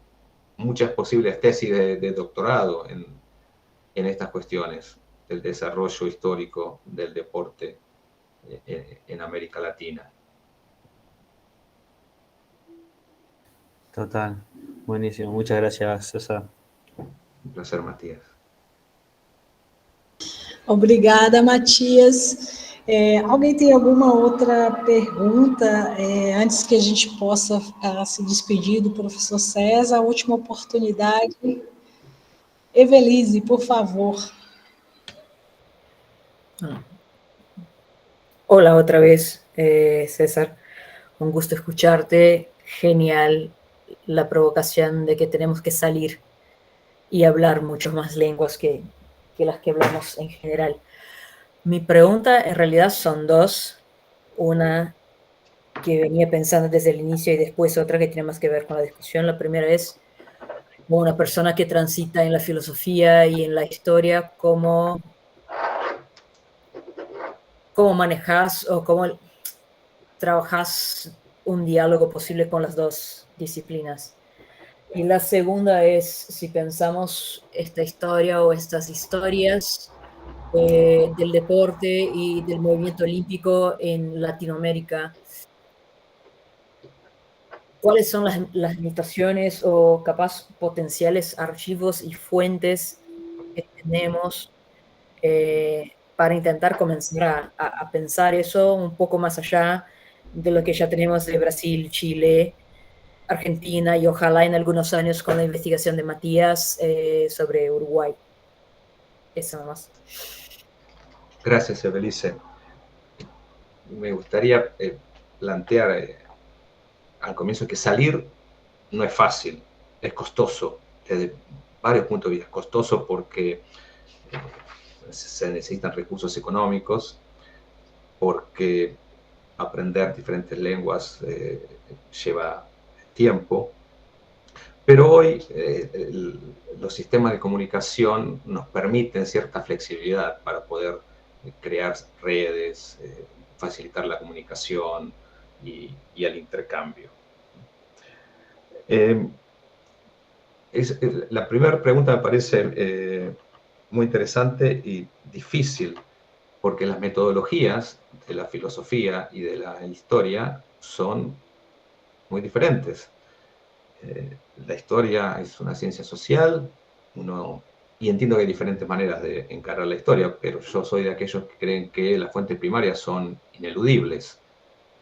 muchas posibles tesis de doctorado en estas cuestiones del desarrollo histórico del deporte en América Latina. Total. Buenísimo. Muchas gracias, César. Un placer, Matías. Obrigada, Matias. Alguém tem alguma outra pergunta antes que a gente possa se despedir do professor César? A última oportunidade. Evelise, por favor. Hola otra vez, César. Un gusto escucharte. Genial la provocación de que tenemos que salir y hablar muchas más lenguas que las que hablamos en general. Mi pregunta en realidad son dos. Una que venía pensando desde el inicio y después otra que tiene más que ver con la discusión. La primera es, como una persona que transita en la filosofía y en la historia, ¿cómo manejas o cómo trabajas un diálogo posible con las dos disciplinas? Y la segunda es, si pensamos esta historia o estas historias del deporte y del movimiento olímpico en Latinoamérica, ¿cuáles son las limitaciones o capaz potenciales archivos y fuentes que tenemos para intentar comenzar a pensar eso un poco más allá de lo que ya tenemos de Brasil, Chile, Argentina y ojalá en algunos años con la investigación de Matías sobre Uruguay? Eso nomás. Gracias, Evelise. Me gustaría plantear al comienzo que salir no es fácil, es costoso, desde varios puntos de vista. Es costoso porque se necesitan recursos económicos, porque aprender diferentes lenguas lleva tiempo, pero hoy los sistemas de comunicación nos permiten cierta flexibilidad para poder crear redes, facilitar la comunicación y el intercambio. La primera pregunta me parece muy interesante y difícil, porque las metodologías de la filosofía y de la historia son muy diferentes. La historia es una ciencia social, y entiendo que hay diferentes maneras de encarar la historia, pero yo soy de aquellos que creen que las fuentes primarias son ineludibles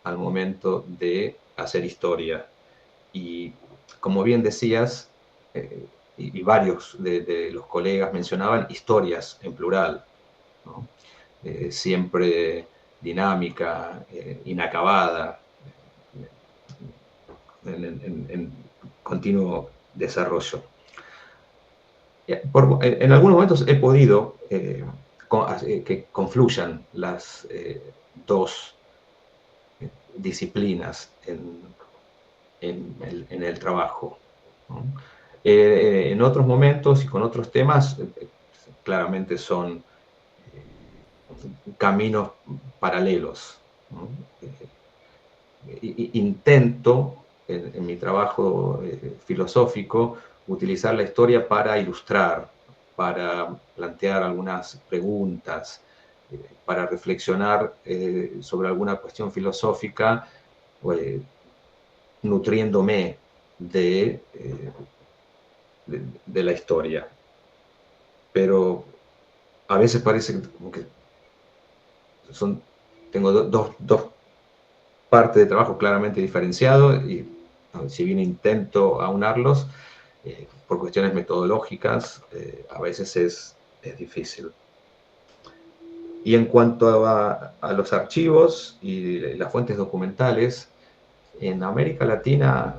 al momento de hacer historia. Y como bien decías, y varios de los colegas mencionaban historias en plural, ¿no? Siempre dinámica, inacabada, en continuo desarrollo. En algunos momentos he podido que confluyan las dos disciplinas en el trabajo, ¿no? En otros momentos y con otros temas, claramente son caminos paralelos, ¿no? Intento, en mi trabajo filosófico, utilizar la historia para ilustrar, para plantear algunas preguntas, para reflexionar sobre alguna cuestión filosófica, nutriéndome de la historia. Pero a veces parece como que tengo dos partes de trabajo claramente diferenciados, y si bien intento aunarlos, por cuestiones metodológicas, a veces es difícil. Y en cuanto a los archivos y las fuentes documentales, en América Latina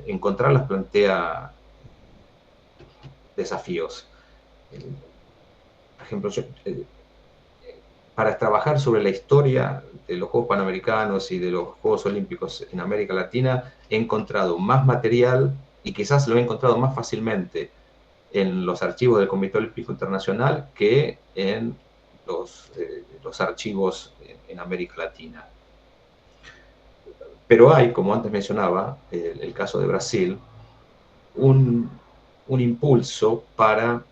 encontrarlas plantea desafíos. Por ejemplo, para trabajar sobre la historia de los Juegos Panamericanos y de los Juegos Olímpicos en América Latina, he encontrado más material y quizás lo he encontrado más fácilmente en los archivos del Comité Olímpico Internacional que en los archivos en América Latina. Pero hay, como antes mencionaba, el caso de Brasil, un impulso para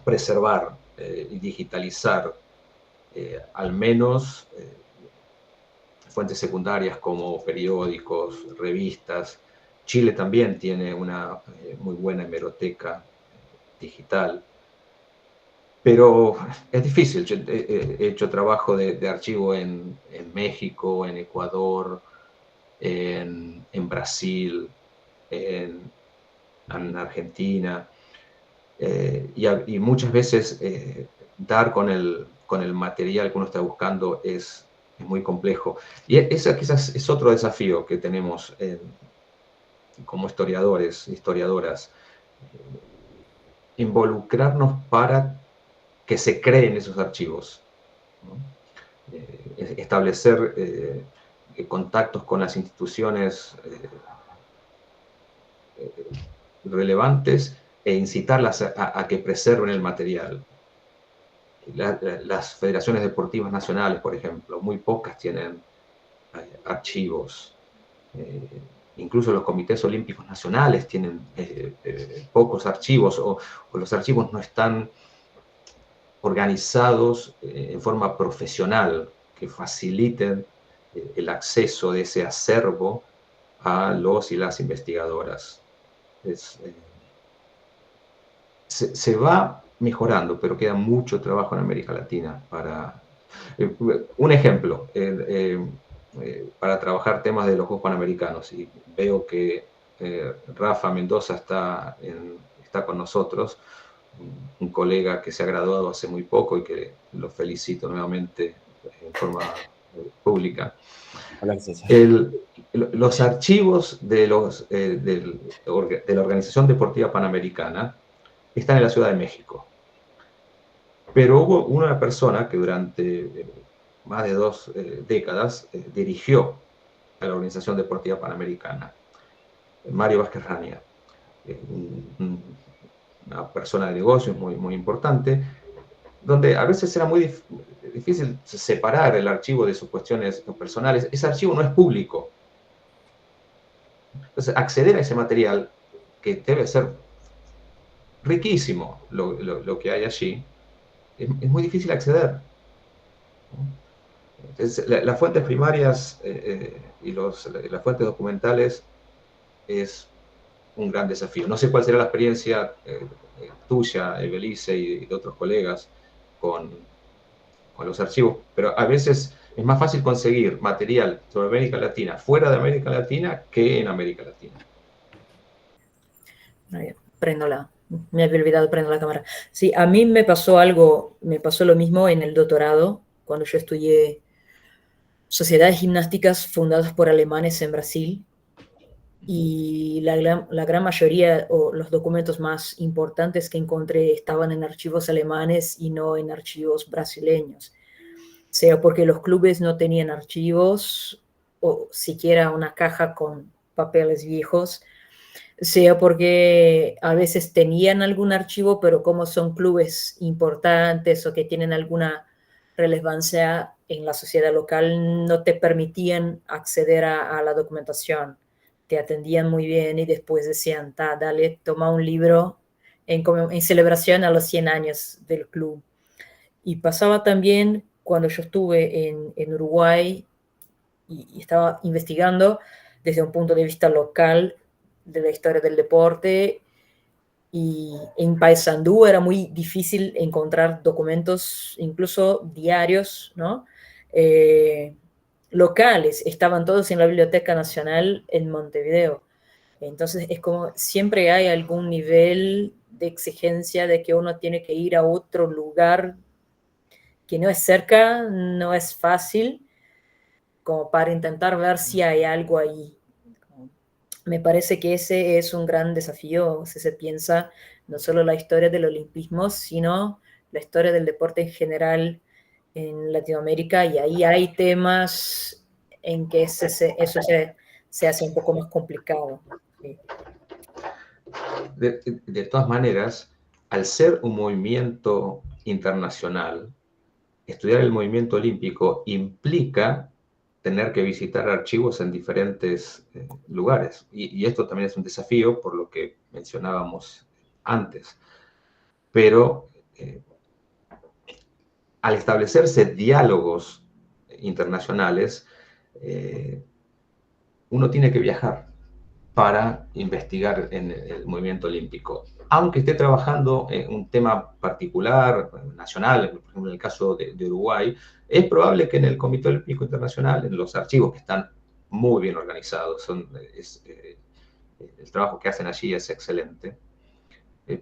preservar y digitalizar al menos fuentes secundarias como periódicos, revistas. Chile también tiene una muy buena hemeroteca digital, pero es difícil. Yo he hecho trabajo de archivo en México, en Ecuador, en Brasil, en Argentina, y muchas veces dar con el material que uno está buscando es muy complejo. Y ese quizás es otro desafío que tenemos como historiadores, historiadoras, involucrarnos para que se creen esos archivos, ¿no? Establecer contactos con las instituciones relevantes e incitarlas a que preserven el material. Las federaciones deportivas nacionales, por ejemplo, muy pocas tienen archivos. Incluso los comités olímpicos nacionales tienen pocos archivos, o los archivos no están organizados en forma profesional, que faciliten el acceso de ese acervo a los y las investigadoras. Se va mejorando, pero queda mucho trabajo en América Latina para... un ejemplo, para trabajar temas de los Juegos Panamericanos, y veo que Rafa Mendoza está con nosotros, un colega que se ha graduado hace muy poco y que lo felicito nuevamente en forma pública. Los archivos de la Organización Deportiva Panamericana están en la Ciudad de México. Pero hubo una persona que durante más de 2 décadas dirigió a la Organización Deportiva Panamericana, Mario Vázquez Rania, una persona de negocios muy, muy importante, donde a veces era muy difícil separar el archivo de sus cuestiones personales. Ese archivo no es público. Entonces, acceder a ese material, que debe ser riquísimo lo que hay allí, es muy difícil acceder. Entonces, las fuentes primarias y las fuentes documentales es un gran desafío. No sé cuál será la experiencia tuya, Ebelice, y de otros colegas con los archivos, pero a veces es más fácil conseguir material sobre América Latina fuera de América Latina que en América Latina. Me había olvidado prender la cámara. Sí, a mí me pasó lo mismo en el doctorado, cuando yo estudié sociedades gimnásticas fundadas por alemanes en Brasil, y la gran mayoría, o los documentos más importantes que encontré, estaban en archivos alemanes y no en archivos brasileños. Sea porque los clubes no tenían archivos, o siquiera una caja con papeles viejos, sea porque a veces tenían algún archivo, pero como son clubes importantes o que tienen alguna relevancia en la sociedad local, no te permitían acceder a la documentación. Te atendían muy bien y después decían, dale, toma un libro en celebración a los 100 años del club. Y pasaba también cuando yo estuve en Uruguay y estaba investigando desde un punto de vista local de la historia del deporte, y en Paysandú era muy difícil encontrar documentos, incluso diarios, ¿no? Locales, estaban todos en la Biblioteca Nacional en Montevideo. Entonces es como siempre hay algún nivel de exigencia de que uno tiene que ir a otro lugar que no es cerca, no es fácil, como para intentar ver si hay algo ahí. Me parece que ese es un gran desafío si se piensa no solo la historia del olimpismo, sino la historia del deporte en general en Latinoamérica, y ahí hay temas en que eso se hace un poco más complicado. Sí. De todas maneras, al ser un movimiento internacional, estudiar el movimiento olímpico implica tener que visitar archivos en diferentes lugares. Y esto también es un desafío, por lo que mencionábamos antes. Pero al establecerse diálogos internacionales, uno tiene que viajar para investigar en el movimiento olímpico. Aunque esté trabajando en un tema particular, nacional, por ejemplo, en el caso de Uruguay, es probable que en el Comité Olímpico Internacional, en los archivos que están muy bien organizados, el trabajo que hacen allí es excelente,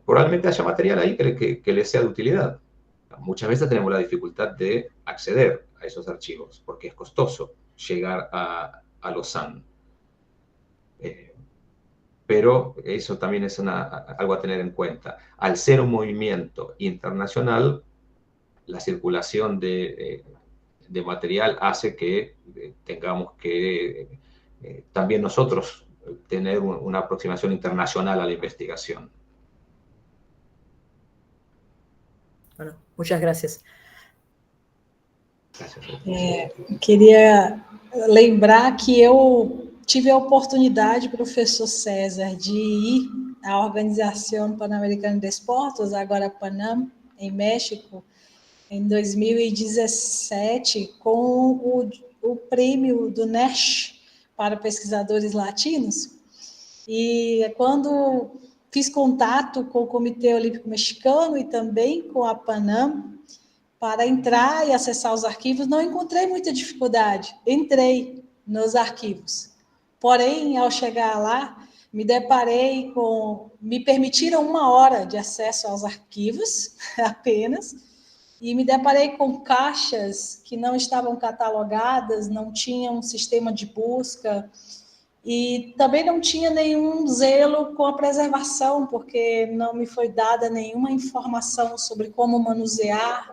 probablemente haya material ahí que les sea de utilidad. Muchas veces tenemos la dificultad de acceder a esos archivos, porque es costoso llegar a Lausanne. Pero eso también es algo a tener en cuenta. Al ser un movimiento internacional, la circulación de material hace que tengamos que también nosotros tener una aproximación internacional a la investigación. Bueno, muchas gracias. Queria lembrar que eu tive a oportunidade, professor César, de ir à Organização Pan-Americana de Esportes, agora Panam, em México, em 2017, com o prêmio do NESH para pesquisadores latinos. E quando fiz contato com o Comitê Olímpico Mexicano e também com a Panam, para entrar e acessar os arquivos, não encontrei muita dificuldade. Entrei nos arquivos. Porém, ao chegar lá, me deparei com... Me permitiram 1 hora de acesso aos arquivos, apenas, e me deparei com caixas que não estavam catalogadas, não tinham um sistema de busca, e também não tinha nenhum zelo com a preservação, porque não me foi dada nenhuma informação sobre como manusear.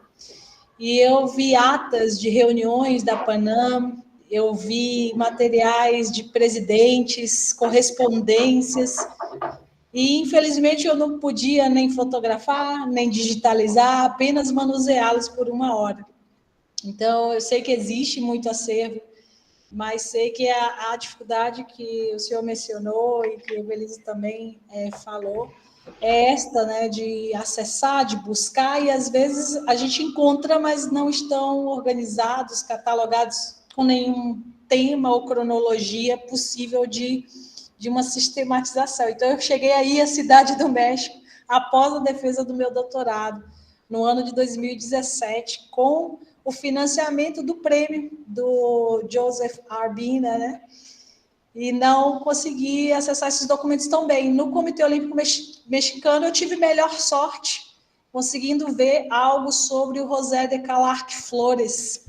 E eu vi atas de reuniões da Panam, eu vi materiais de presidentes, correspondências, e infelizmente eu não podia nem fotografar, nem digitalizar, apenas manuseá-los por 1 hora. Então, eu sei que existe muito acervo, mas sei que a dificuldade que o senhor mencionou e que o Belize também falou é esta, né, de acessar, de buscar, e às vezes a gente encontra, mas não estão organizados, catalogados com nenhum tema ou cronologia possível de uma sistematização. Então, eu cheguei aí à Cidade do México após a defesa do meu doutorado, no ano de 2017, com o financiamento do prêmio do Joseph Arbina, né? E não consegui acessar esses documentos tão bem. No Comitê Olímpico Mexicano, eu tive melhor sorte, conseguindo ver algo sobre o José de Calarque Flores,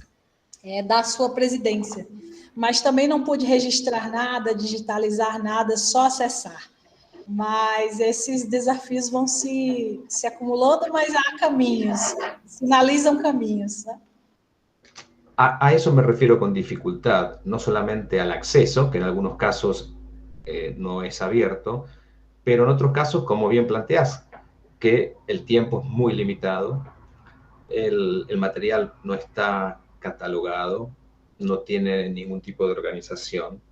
da sua presidência. Mas também não pude registrar nada, digitalizar nada, só acessar. Mas esses desafios vão se acumulando, mas há caminhos, sinalizam caminhos, né? A eso me refiero con dificultad, no solamente al acceso, que en algunos casos no es abierto, pero en otros casos, como bien planteás, que el tiempo es muy limitado, el material no está catalogado, no tiene ningún tipo de organización.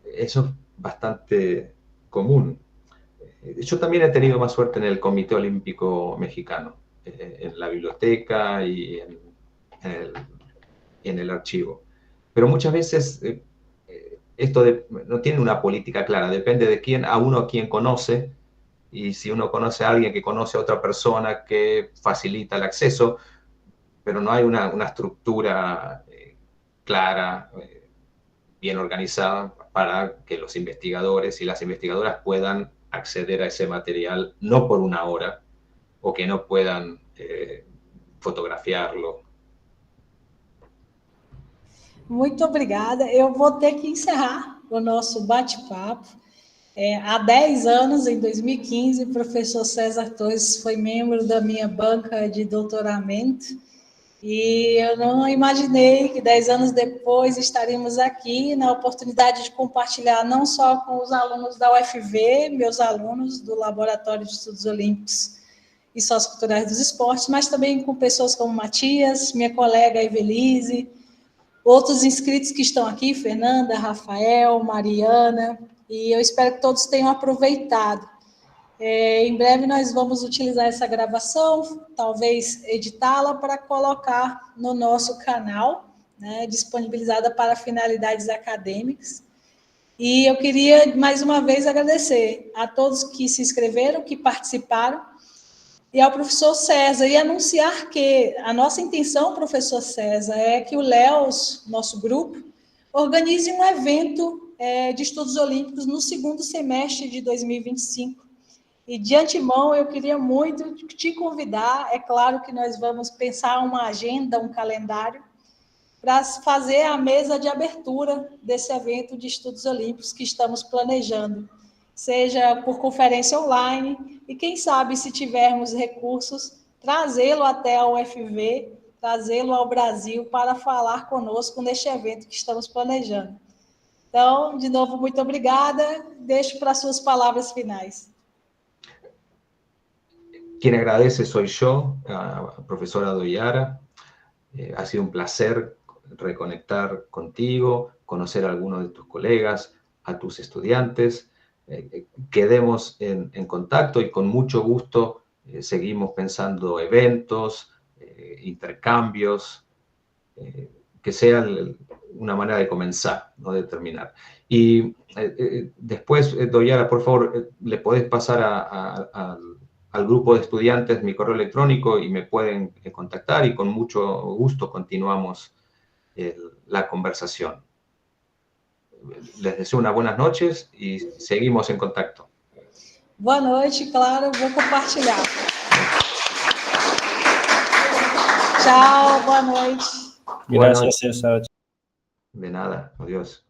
Eso es bastante común. Yo también he tenido más suerte en el Comité Olímpico Mexicano, en la biblioteca y en el archivo. Pero muchas veces esto no tiene una política clara, depende de a quién conoce, y si uno conoce a alguien que conoce a otra persona que facilita el acceso, pero no hay una estructura clara, bien organizada, para que los investigadores y las investigadoras puedan acceder a ese material, no por 1 hora, o que no puedan fotografiarlo. Muito obrigada. Eu vou ter que encerrar o nosso bate-papo. Há 10 anos, em 2015, o professor César Torres foi membro da minha banca de doutoramento, e eu não imaginei que 10 anos depois estaríamos aqui na oportunidade de compartilhar não só com os alunos da UFV, meus alunos do Laboratório de Estudos Olímpicos e Socioculturais dos Esportes, mas também com pessoas como Matias, minha colega Evelise, outros inscritos que estão aqui, Fernanda, Rafael, Mariana, e eu espero que todos tenham aproveitado. Em breve nós vamos utilizar essa gravação, talvez editá-la para colocar no nosso canal, né, disponibilizada para finalidades acadêmicas. E eu queria, mais uma vez, agradecer a todos que se inscreveram, que participaram, e ao professor César, e anunciar que a nossa intenção, professor César, é que o LEOS, nosso grupo, organize um evento de estudos olímpicos no segundo semestre de 2025. E, de antemão, eu queria muito te convidar, é claro que nós vamos pensar uma agenda, um calendário, para fazer a mesa de abertura desse evento de estudos olímpicos que estamos planejando, seja por conferência online, e quem sabe, se tivermos recursos, trazê-lo até a UFV, trazê-lo ao Brasil para falar conosco neste evento que estamos planejando. Então, de novo, muito obrigada, deixo para suas palavras finais. Quien agradece soy yo, profesora Doyara. Ha sido un placer reconectar contigo, conocer a algunos de tus colegas, a tus estudiantes. Quedemos en contacto y con mucho gusto seguimos pensando eventos, intercambios, que sean una manera de comenzar, no de terminar. Y después, Doyara, por favor, le podés pasar al grupo de estudiantes mi correo electrónico y me pueden contactar, y con mucho gusto continuamos la conversación. Les deseo unas buenas noches y seguimos en contacto. Boa noite, claro, vou compartilhar. Tchau, boa noite. Gracias, César. De nada, adiós.